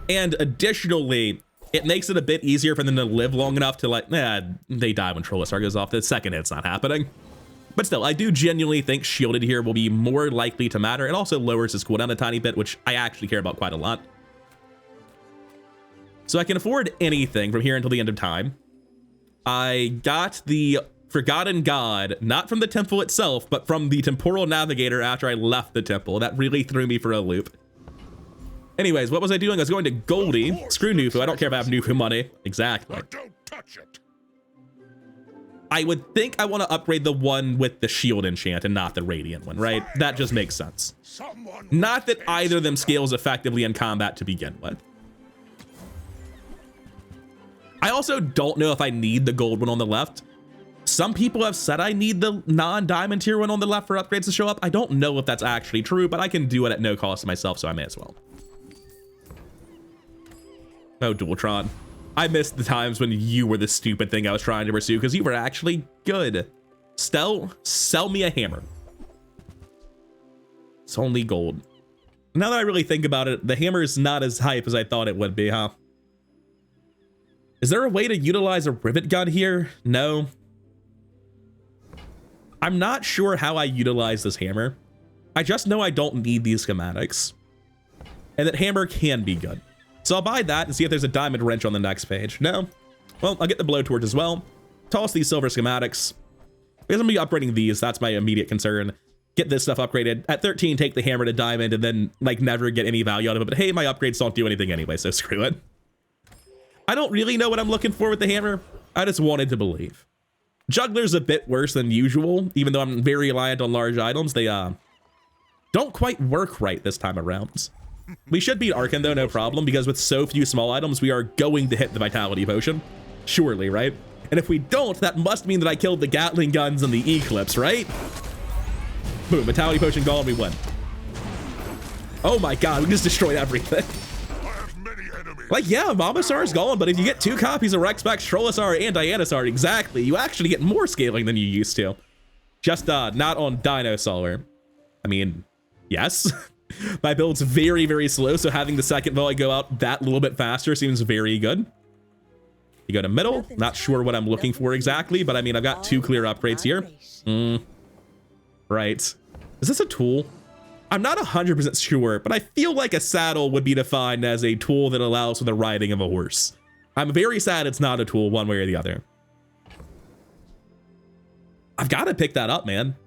And additionally, it makes it a bit easier for them to live long enough to like, they die when Trollosaur goes off. The second hit's not happening. But still, I do genuinely think Shielded here will be more likely to matter. It also lowers his cooldown a tiny bit, which I actually care about quite a lot. So I can afford anything from here until the end of time. I got the Forgotten God, not from the temple itself, but from the Temporal Navigator after I left the temple. That really threw me for a loop. Anyways, what was I doing? I was going to Goldie. Screw Nufu. I don't care if I have Nufu money. Exactly. Don't touch it. I would think I want to upgrade the one with the shield enchant and not the radiant one, right? That just makes sense. Not that either of them scales effectively in combat to begin with. I also don't know if I need the gold one on the left. Some people have said I need the non-diamond tier one on the left for upgrades to show up. I don't know if that's actually true, but I can do it at no cost to myself, so I may as well. Oh, Dualtron. I missed the times when you were the stupid thing I was trying to pursue because you were actually good. Sell me a hammer. It's only gold. Now that I really think about it, the hammer is not as hype as I thought it would be, huh? Is there a way to utilize a rivet gun here? No. I'm not sure how I utilize this hammer. I just know I don't need these schematics. And that hammer can be good. So I'll buy that and see if there's a diamond wrench on the next page. No? Well, I'll get the blowtorch as well. Toss these silver schematics. Because I'm going to be upgrading these. That's my immediate concern. Get this stuff upgraded. At 13, take the hammer to diamond and then, like, never get any value out of it. But hey, my upgrades don't do anything anyway, so screw it. I don't really know what I'm looking for with the hammer. I just wanted to believe. Juggler's a bit worse than usual, even though I'm very reliant on large items. They don't quite work right this time around. We should beat Arkan though, no problem, because with so few small items, we are going to hit the Vitality Potion. Surely, right? And if we don't, that must mean that I killed the Gatling guns and the Eclipse, right? Boom, Vitality Potion gone, we win. Oh my god, we just destroyed everything. Like, yeah, Bazaar's gone, but if you get 2 copies of Rex, Spex, Trollosaur, and Dinosaur, exactly, you actually get more scaling than you used to. Just not on Dinosaur. I mean, yes. My build's very, very slow, so having the second volley go out that little bit faster seems very good. You go to middle. Not sure what I'm looking for exactly, but I mean, I've got 2 clear upgrades here. Right. Is this a tool? I'm not 100% sure, but I feel like a saddle would be defined as a tool that allows for the riding of a horse. I'm very sad it's not a tool one way or the other. I've got to pick that up, man.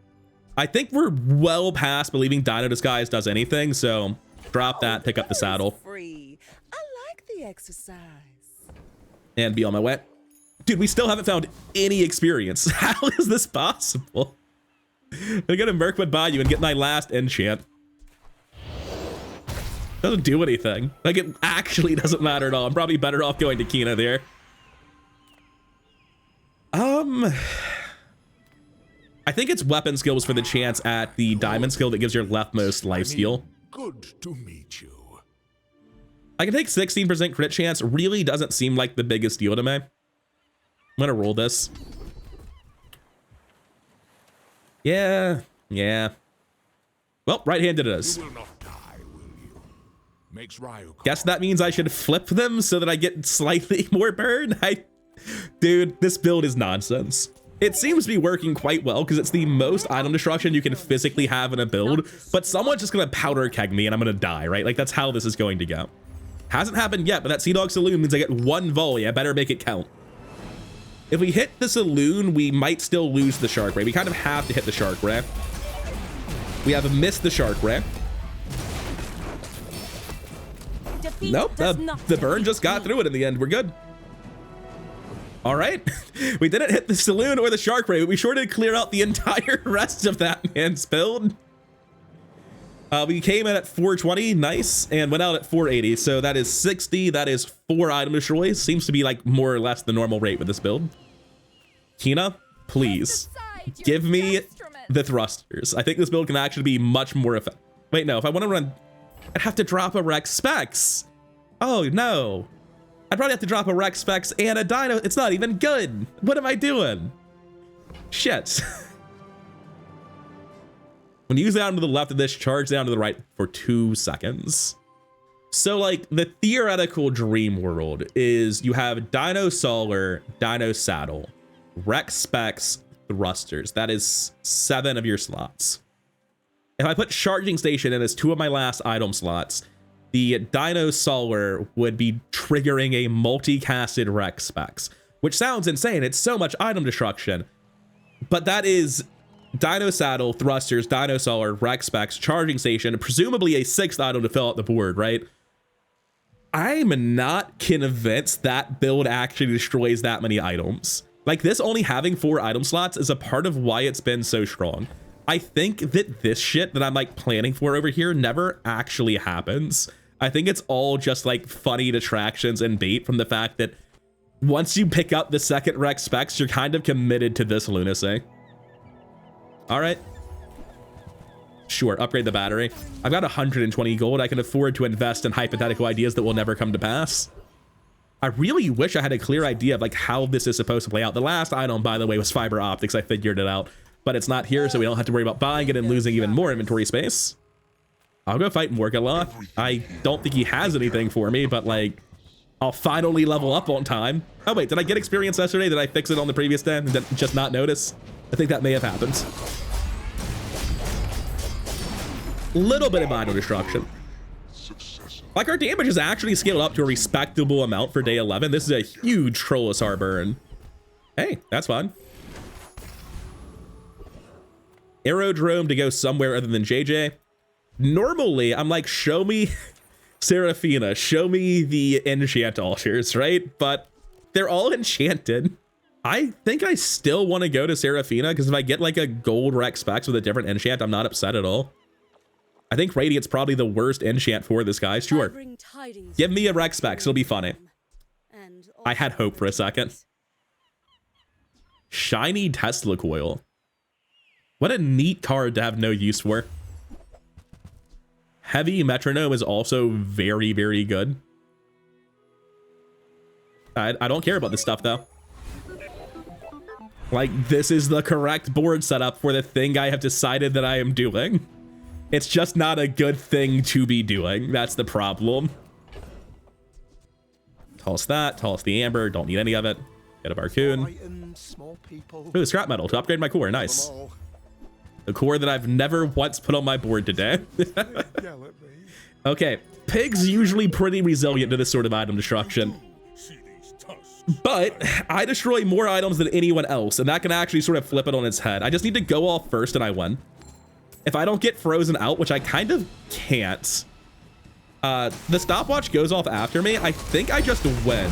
I think we're well past believing Dino Disguise does anything, so drop that, pick up the saddle. Free. I like the exercise. And be on my way. Dude, we still haven't found any experience. How is this possible? I'm gonna Mirkwood Bayou and get my last enchant. Doesn't do anything. Like, it actually doesn't matter at all. I'm probably better off going to Kina there. I think it's weapon skills for the chance at the diamond skill that gives your leftmost life steal. Good to meet you. I can take 16% crit chance. Really doesn't seem like the biggest deal to me. I'm gonna roll this. Yeah. Well, right-handed it is. You will not die, will you? Makes Ryu Guess that means I should flip them so that I get slightly more burn. Dude, this build is nonsense. It seems to be working quite well because it's the most item destruction you can physically have in a build, but someone's just gonna powder keg me and I'm gonna die, right? Like, that's how this is going to go. Hasn't happened yet, but that Sea Dog Saloon means I get 1 volley. I better make it count. If we hit the Saloon, we might still lose the Shark Ray. We kind of have to hit the Shark Ray. We have missed the Shark Ray. Nope, the burn just got through it in the end. We're good. All right. We didn't hit the Saloon or the Shark Ray, but we sure did clear out the entire rest of that man's build. We came in at 420, nice, and went out at 480. So that is 60. That is 4 item destroys. Seems to be like more or less the normal rate with this build. Kina, please give me the thrusters. I think this build can actually be much more effective. Wait, no, if I want to run, I'd have to drop a Rex Spex. Oh, no. I'd probably have to drop a Rex Spex and a Dino. It's not even good. What am I doing? Shit. When you use down to the left of this, charge down to the right for 2 seconds. So, like, the theoretical dream world is you have Dino Solar, Dino Saddle, Rex Spex, thrusters. That is 7 of your slots. If I put Charging Station in as 2 of my last item slots, the Dino Solar would be triggering a multicasted Rex Spex, which sounds insane. It's so much item destruction. But that is Dino Saddle, thrusters, Dino Solar, Rex Spex, Charging Station, presumably a 6th item to fill out the board, right? I'm not convinced that build actually destroys that many items. Like, this only having 4 item slots is a part of why it's been so strong. I think that this shit that I'm like planning for over here never actually happens. I think it's all just like funny distractions and bait from the fact that once you pick up the second Rex Spex, you're kind of committed to this lunacy. All right. Sure, upgrade the battery. I've got 120 gold. I can afford to invest in hypothetical ideas that will never come to pass. I really wish I had a clear idea of like how this is supposed to play out. The last item, by the way, was fiber optics. I figured it out, but it's not here, so we don't have to worry about buying it and losing even more inventory space. I'll go fight Morgala. I don't think he has anything for me, but like, I'll finally level up on time. Oh wait, did I get experience yesterday? Did I fix it on the previous day and just not notice? I think that may have happened. Little bit of minor destruction. Successor Like, our damage is actually scaled up to a respectable amount for day 11. This is a huge Trollosaur burn. Hey, that's fun. Aerodrome to go somewhere other than JJ. Normally, I'm like, show me Seraphina, show me the enchant altars, right? But they're all enchanted. I think I still want to go to Seraphina because if I get like a gold Rex Spex with a different enchant, I'm not upset at all. I think Radiant's probably the worst enchant for this guy. Sure. Give me a Rex Spex. It'll be funny. I had hope for a second. Shiny Tesla Coil. What a neat card to have no use for. Heavy Metronome is also very, very good. I don't care about this stuff, though. Like, this is the correct board setup for the thing I have decided that I am doing. It's just not a good thing to be doing. That's the problem. Toss that. Toss the Amber. Don't need any of it. Get a Barcoon. Ooh, scrap metal to upgrade my core. Nice. The core that I've never once put on my board today. Okay. Pig's usually pretty resilient to this sort of item destruction. But I destroy more items than anyone else, and that can actually sort of flip it on its head. I just need to go off first and I win. If I don't get frozen out, which I kind of can't, the stopwatch goes off after me. I think I just win.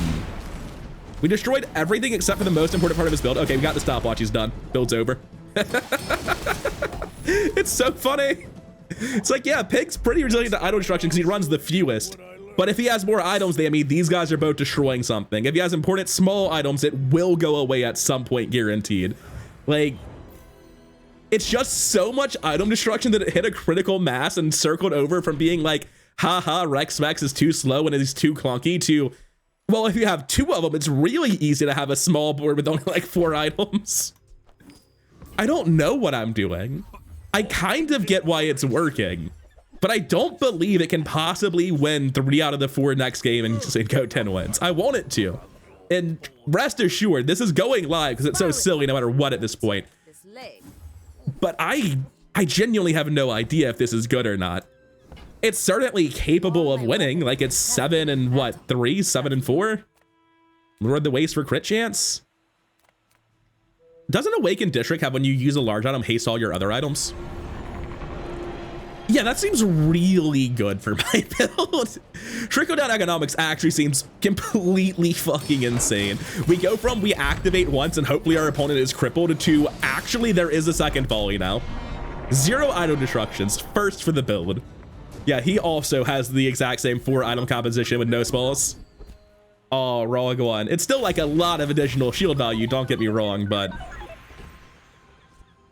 We destroyed everything except for the most important part of his build. Okay, we got the stopwatch. He's done. Build's over. It's so funny. It's like, yeah, Pig's pretty resilient to item destruction because he runs the fewest. But if he has more items, they mean these guys are both destroying something. If he has important small items, it will go away at some point, guaranteed. Like, it's just so much item destruction that it hit a critical mass and circled over from being like, haha, Rex Spex is too slow and is too clunky to, well, if you have two of them, it's really easy to have a small board with only like 4 items. I don't know what I'm doing. I kind of get why it's working, but I don't believe it can possibly win 3 out of the 4 next game and go 10 wins. I want it to. And rest assured, this is going live because it's so silly no matter what at this point. But I genuinely have no idea if this is good or not. It's certainly capable of winning. Like, it's 7 and what, 3, 7 and 4? Lord the Waste for crit chance. Doesn't Awaken District have when you use a large item haste all your other items? Yeah, that seems really good for my build. Trickle down economics actually seems completely fucking insane. We go from we activate once and hopefully our opponent is crippled to actually there is a second volley now. 0 item destructions, first for the build. Yeah, he also has the exact same 4 item composition with no spells. Oh, wrong one. It's still like a lot of additional shield value, don't get me wrong, but...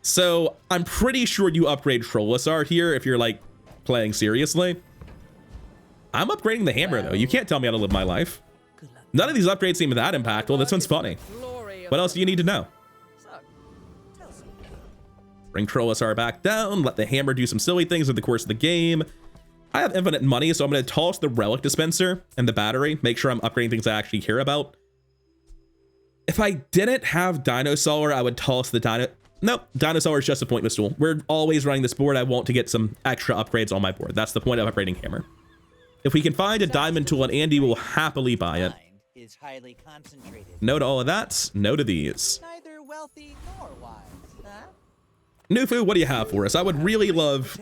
So, I'm pretty sure you upgrade Trollosaur here if you're, like, playing seriously. I'm upgrading the hammer, though. You can't tell me how to live my life. None of these upgrades seem that impactful. This one's funny. What else do you need to know? Bring Trollosaur back down. Let the hammer do some silly things over the course of the game. I have infinite money, so I'm going to toss the relic dispenser and the battery. Make sure I'm upgrading things I actually care about. If I didn't have Dinosaur, I would toss the Dino... Nope, Dinosaur is just a pointless tool. We're always running this board. I want to get some extra upgrades on my board. That's the point of upgrading hammer. If we can find a diamond tool, and Andy will happily buy it. Is highly concentrated. No to all of that. No to these. Neither wealthy nor wise, huh? Nufu, what do you have for us? I would really love...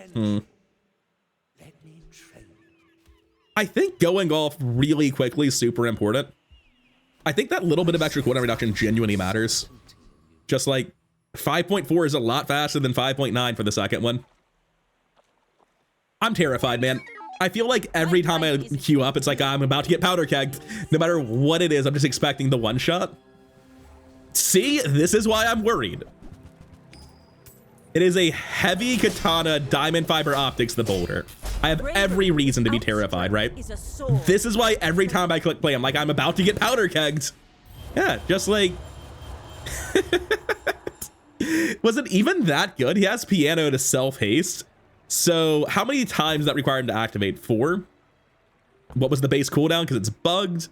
I think going off really quickly is super important. I think that little bit of extra cooldown reduction genuinely matters. Just like 5.4 is a lot faster than 5.9 for the second one. I'm terrified, man. I feel like every time I queue up, it's like I'm about to get powder kegged. No matter what it is, I'm just expecting the one shot. See, this is why I'm worried. It is a heavy katana diamond fiber optics, the boulder. I have every reason to be terrified, right? This is why every time I click play, I'm like, I'm about to get powder kegged. Yeah, just like... Was it even that good? He has piano to self-haste. So how many times that required him to activate? 4? What was the base cooldown? Because it's bugged.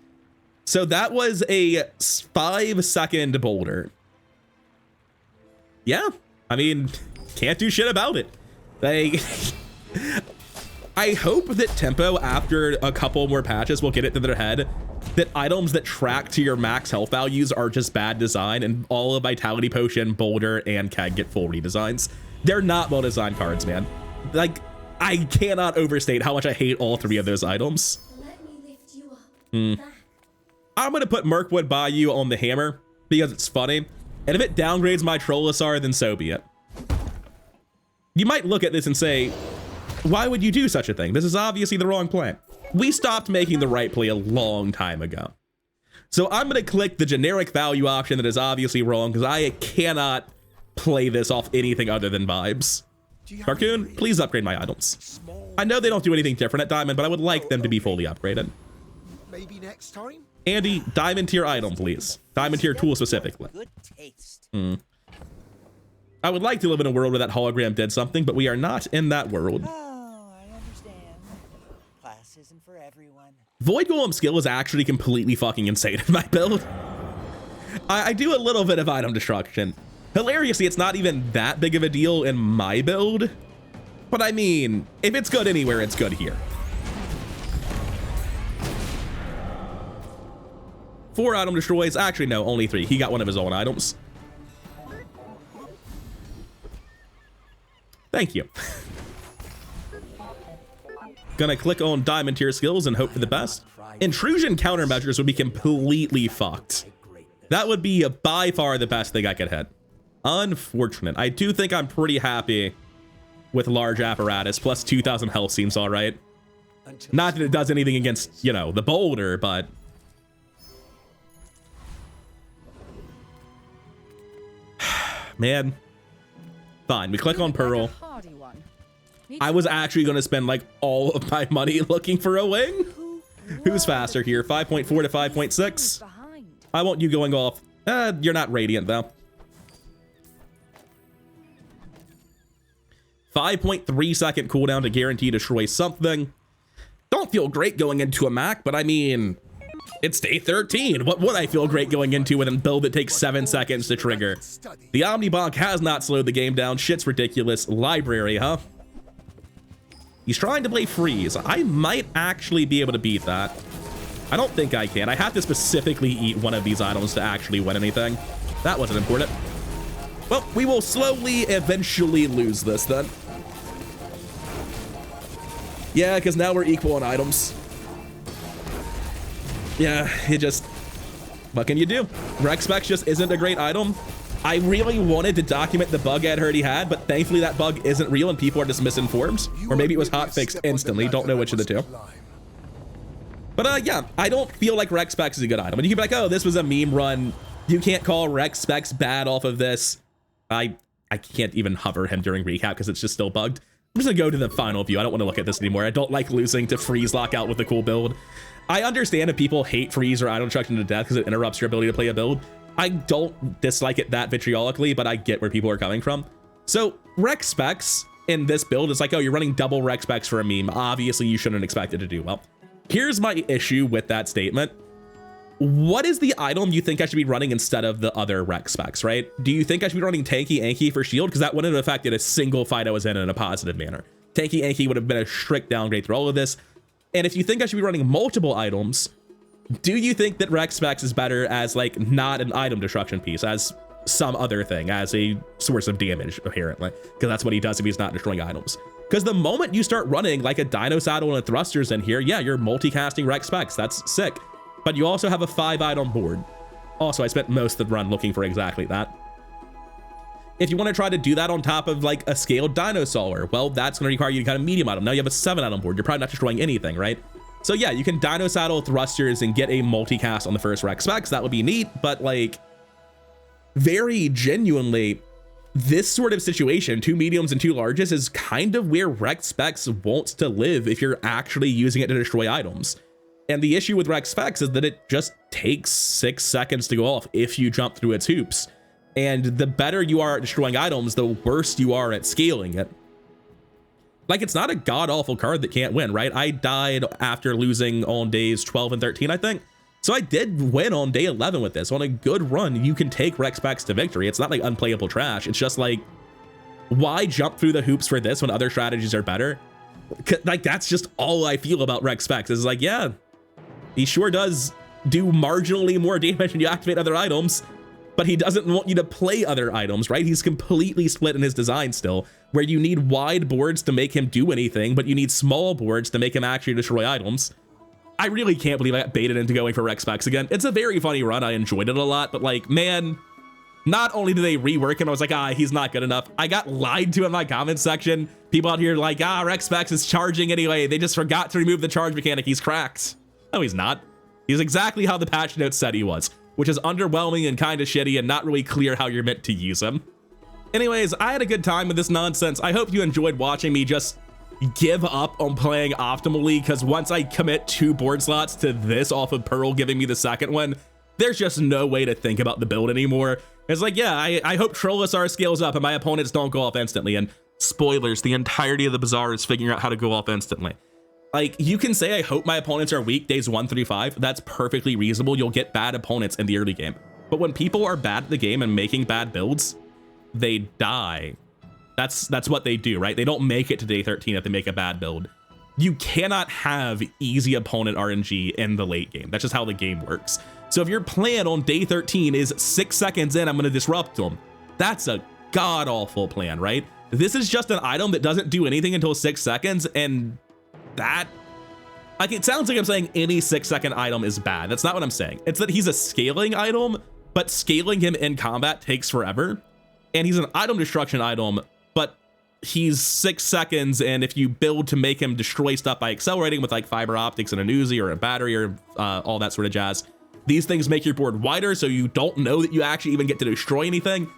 So that was a 5-second boulder. Yeah, I mean, can't do shit about it. Like, I hope that Tempo, after a couple more patches, will get it to their head that items that track to your max health values are just bad design, and all of Vitality Potion, Boulder, and Keg get full redesigns. They're not well-designed cards, man. Like, I cannot overstate how much I hate all three of those items. Let me lift you up. Back. I'm gonna put Mirkwood Bayou on the hammer because it's funny, and if it downgrades my Trollosaur, then so be it. You might look at this and say, why would you do such a thing? This is obviously the wrong play. We stopped making the right play a long time ago. So I'm gonna click the generic value option that is obviously wrong because I cannot play this off anything other than vibes. Carcoon, please upgrade my items. I know they don't do anything different at Diamond, but I would like them to be fully upgraded. Maybe next time? Andy, Diamond tier item, please. Diamond tier tool specifically. Good taste. I would like to live in a world where that hologram did something, but we are not in that world. Oh, I understand. Class isn't for everyone. Void Golem skill is actually completely fucking insane in my build. I do a little bit of item destruction. Hilariously, it's not even that big of a deal in my build. But I mean, if it's good anywhere, it's good here. 4 item destroys. Actually, no, only 3. He got one of his own items. Thank you. Gonna click on Diamond tier skills and hope for the best. Intrusion countermeasures would be completely fucked. That would be by far the best thing I could hit. Unfortunate. I do think I'm pretty happy with large apparatus. Plus 2,000 health seems all right. Not that it does anything against, you know, the boulder, but... Man. Fine, we click on Pearl. I was actually going to spend like all of my money looking for a wing. Who's faster here? 5.4 to 5.6. I want you going off. You're not radiant though. 5.3 second cooldown to guarantee destroy something. Don't feel great going into a Mac, but I mean, it's day 13. What would I feel great going into with a build that takes 7 seconds to trigger? The Omnibonk has not slowed the game down. Shit's ridiculous. Library, huh? He's trying to play freeze. I might actually be able to beat that. I don't think I can. I have to specifically eat one of these items to actually win anything. That wasn't important. Well, we will slowly, eventually lose this then. Yeah, because now we're equal on items. Yeah, it just... What can you do? Spex just isn't a great item. I really wanted to document the bug I'd heard he had, but thankfully that bug isn't real and people are just misinformed. Or maybe it was hotfixed instantly. Don't know which of the two. But yeah, I don't feel like Spex is a good item. And you can be like, oh, this was a meme run. You can't call Spex bad off of this. I can't even hover him during recap because it's just still bugged. I'm just gonna go to the final view. I don't want to look at this anymore. I don't like losing to freeze lockout with a cool build. I understand if people hate freeze or item destruction to death because it interrupts your ability to play a build. I don't dislike it that vitriolically, but I get where people are coming from. So Spex in this build is like, oh, you're running double Spex for a meme. Obviously, you shouldn't expect it to do well. Here's my issue with that statement. What is the item you think I should be running instead of the other Spex, right? Do you think I should be running Tanky Anki for shield? Because that wouldn't have affected a single fight I was in a positive manner. Tanky Anki would have been a strict downgrade through all of this. And if you think I should be running multiple items, do you think that Spex is better as like not an item destruction piece, as some other thing, as a source of damage, apparently? Because that's what he does if he's not destroying items. Because the moment you start running like a Dino Saddle and a Thrusters in here, yeah, you're multicasting Spex. That's sick. But you also have a 5-item board. Also, I spent most of the run looking for exactly that. If you want to try to do that on top of like a scaled Dinosaur, well, that's going to require you to kind of medium item. Now you have a 7-item board. You're probably not destroying anything, right? So yeah, you can Dino Saddle Thrusters and get a multicast on the first Spex. That would be neat, but like very genuinely, this sort of situation, 2 mediums and 2 larges, is kind of where Spex wants to live if you're actually using it to destroy items. And the issue with Spex is that it just takes 6 seconds to go off if you jump through its hoops. And the better you are at destroying items, the worse you are at scaling it. Like, it's not a god-awful card that can't win, right? I died after losing on days 12 and 13, I think. So I did win on day 11 with this. On a good run, you can take Spex to victory. It's not like unplayable trash. It's just like, why jump through the hoops for this when other strategies are better? Like, that's just all I feel about Rex Spex is like, yeah, he sure does do marginally more damage when you activate other items, but he doesn't want you to play other items, right? He's completely split in his design still, where you need wide boards to make him do anything, but you need small boards to make him actually destroy items. I really can't believe I got baited into going for Rex Spex again. It's a very funny run. I enjoyed it a lot, but like, man, not only did they rework him, I was like, he's not good enough. I got lied to in my comments section. People out here like, Rex Spex is charging anyway. They just forgot to remove the charge mechanic. He's cracked. No, he's not. He's exactly how the patch notes said he was, which is underwhelming and kind of shitty and not really clear how you're meant to use him. Anyways, I had a good time with this nonsense. I hope you enjoyed watching me just give up on playing optimally, because once I commit 2 board slots to this off of Pearl giving me the second one, there's just no way to think about the build anymore. It's like, yeah, I hope Trollosaur scales up and my opponents don't go off instantly. And spoilers, the entirety of the Bazaar is figuring out how to go off instantly. Like, you can say, I hope my opponents are weak days 1 through 5. That's perfectly reasonable. You'll get bad opponents in the early game. But when people are bad at the game and making bad builds, they die. That's what they do, right? They don't make it to day 13 if they make a bad build. You cannot have easy opponent RNG in the late game. That's just how the game works. So if your plan on day 13 is 6 seconds in, I'm going to disrupt them, that's a god-awful plan, right? This is just an item that doesn't do anything until 6 seconds, and that, like, it sounds like I'm saying any 6-second item is bad. That's not what I'm saying. It's that he's a scaling item, but scaling him in combat takes forever. And he's an item destruction item, but he's 6 seconds, and if you build to make him destroy stuff by accelerating with like fiber optics and an Uzi or a battery or all that sort of jazz, these things make your board wider, so you don't know that you actually even get to destroy anything.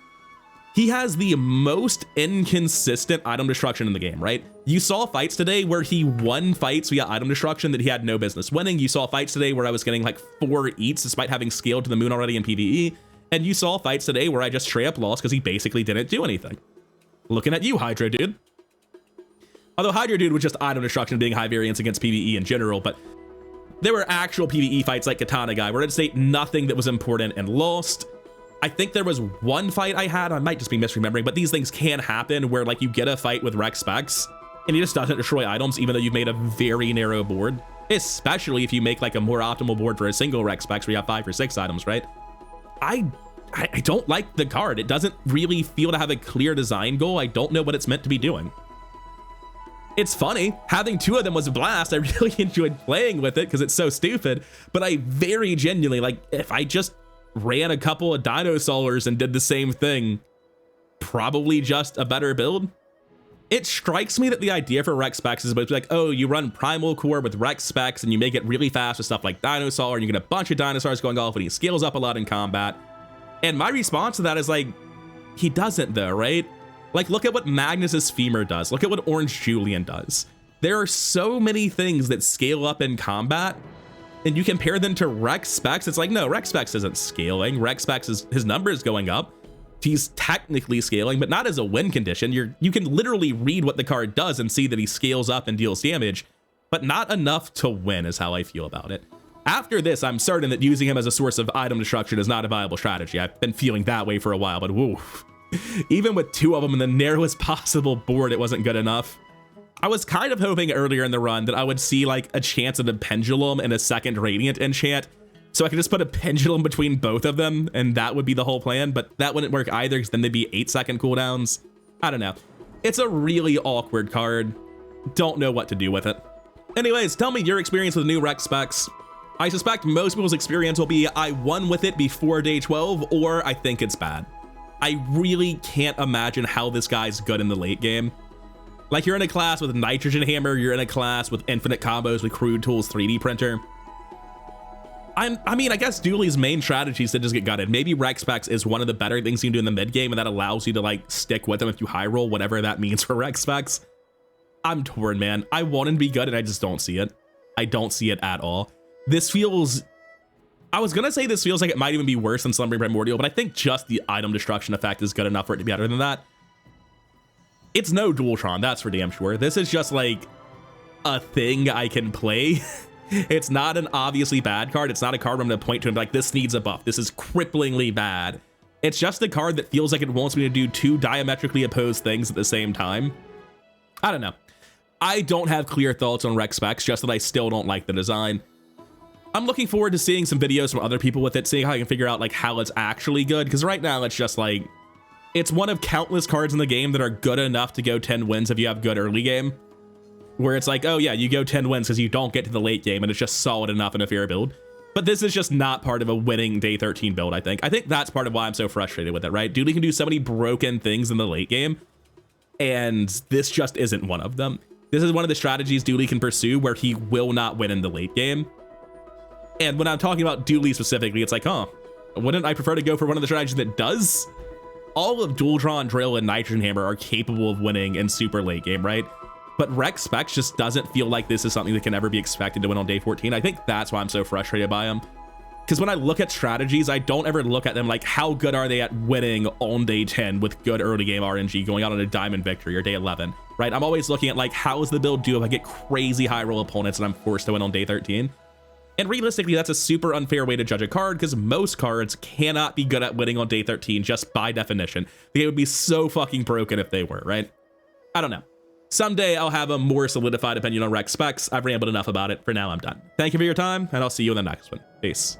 He has the most inconsistent item destruction in the game, right? You saw fights today where he won fights via item destruction that he had no business winning. You saw fights today where I was getting like 4 eats despite having scaled to the moon already in PvE. And you saw fights today where I just straight up lost because he basically didn't do anything. Looking at you, Hydra Dude. Although Hydra Dude was just item destruction being high variance against PvE in general, but there were actual PvE fights like Katana Guy where I'd say nothing that was important and lost. I think there was one fight I had, I might just be misremembering, but these things can happen where like you get a fight with Rex Spex and he just doesn't destroy items even though you've made a very narrow board, especially if you make like a more optimal board for a single Rex Spex where you have 5 or 6 items, right? I don't like the card. It doesn't really feel to have a clear design goal. I don't know what it's meant to be doing. It's funny. Having 2 of them was a blast. I really enjoyed playing with it because it's so stupid, but I very genuinely, like, if I just ran a couple of Dinosaurs and did the same thing, probably just a better build. It strikes me that the idea for Rex Spex is supposed to be like, oh, you run Primal Core with Rex Spex and you make it really fast with stuff like Dinosaur and you get a bunch of Dinosaurs going off and he scales up a lot in combat. And my response to that is like, he doesn't though, right? Like, look at what Magnus's Femur does. Look at what Orange Julian does. There are so many things that scale up in combat, and you compare them to Rex Spex. It's like, no, Rex Spex isn't scaling. Rex Spex is, his number is going up. He's technically scaling, but not as a win condition. You can literally read what the card does and see that he scales up and deals damage, but not enough to win is how I feel about it. After this, I'm certain that using him as a source of item destruction is not a viable strategy. I've been feeling that way for a while, but woo. Even with 2 of them in the narrowest possible board, it wasn't good enough. I was kind of hoping earlier in the run that I would see like a chance at a Pendulum and a second Radiant enchant, so I could just put a Pendulum between both of them, and that would be the whole plan, but that wouldn't work either, because then they'd be 8-second cooldowns. I don't know. It's a really awkward card. Don't know what to do with it. Anyways, tell me your experience with the new Rex Spex. I suspect most people's experience will be I won with it before day 12, or I think it's bad. I really can't imagine how this guy's good in the late game. Like, you're in a class with Nitrogen Hammer, you're in a class with infinite combos with Crude Tools 3D printer. I mean, I guess Dooley's main strategy is to just get gutted. Maybe Rex Spex is one of the better things you can do in the mid game, and that allows you to like stick with him if you high roll, whatever that means for Rex Spex. I'm torn, man. I want him to be good, and I just don't see it. I don't see it at all. This feels, I was gonna say this feels like it might even be worse than Slumbering Primordial, but I think just the item destruction effect is good enough for it to be better than that. It's no Dualtron, that's for damn sure. This is just like a thing I can play. It's not an obviously bad card. It's not a card where I'm gonna point to and be like, this needs a buff. This is cripplingly bad. It's just a card that feels like it wants me to do 2 diametrically opposed things at the same time. I don't know. I don't have clear thoughts on Rec Spex, just that I still don't like the design. I'm looking forward to seeing some videos from other people with it, seeing how I can figure out like how it's actually good, because right now it's just like, it's one of countless cards in the game that are good enough to go 10 wins if you have good early game, where it's like, oh yeah, you go 10 wins because you don't get to the late game and it's just solid enough in a fair build. But this is just not part of a winning day 13 build, I think. I think that's part of why I'm so frustrated with it, right? Dooley can do so many broken things in the late game, and this just isn't one of them. This is one of the strategies Dooley can pursue where he will not win in the late game. And when I'm talking about Dooley specifically, it's like, huh, wouldn't I prefer to go for one of the strategies that does? All of Dual Draw and Drill and Nitrogen Hammer are capable of winning in super late game, right? But Rec Spex just doesn't feel like this is something that can ever be expected to win on day 14. I think that's why I'm so frustrated by him. Because when I look at strategies, I don't ever look at them like, how good are they at winning on day 10 with good early game RNG going out on a diamond victory or day 11, right? I'm always looking at like, how does the build do if I get crazy high roll opponents and I'm forced to win on day 13? And realistically, that's a super unfair way to judge a card because most cards cannot be good at winning on day 13 just by definition. The game would be so fucking broken if they were, right? I don't know. Someday I'll have a more solidified opinion on Rec Spex. I've rambled enough about it. For now, I'm done. Thank you for your time, and I'll see you in the next one. Peace.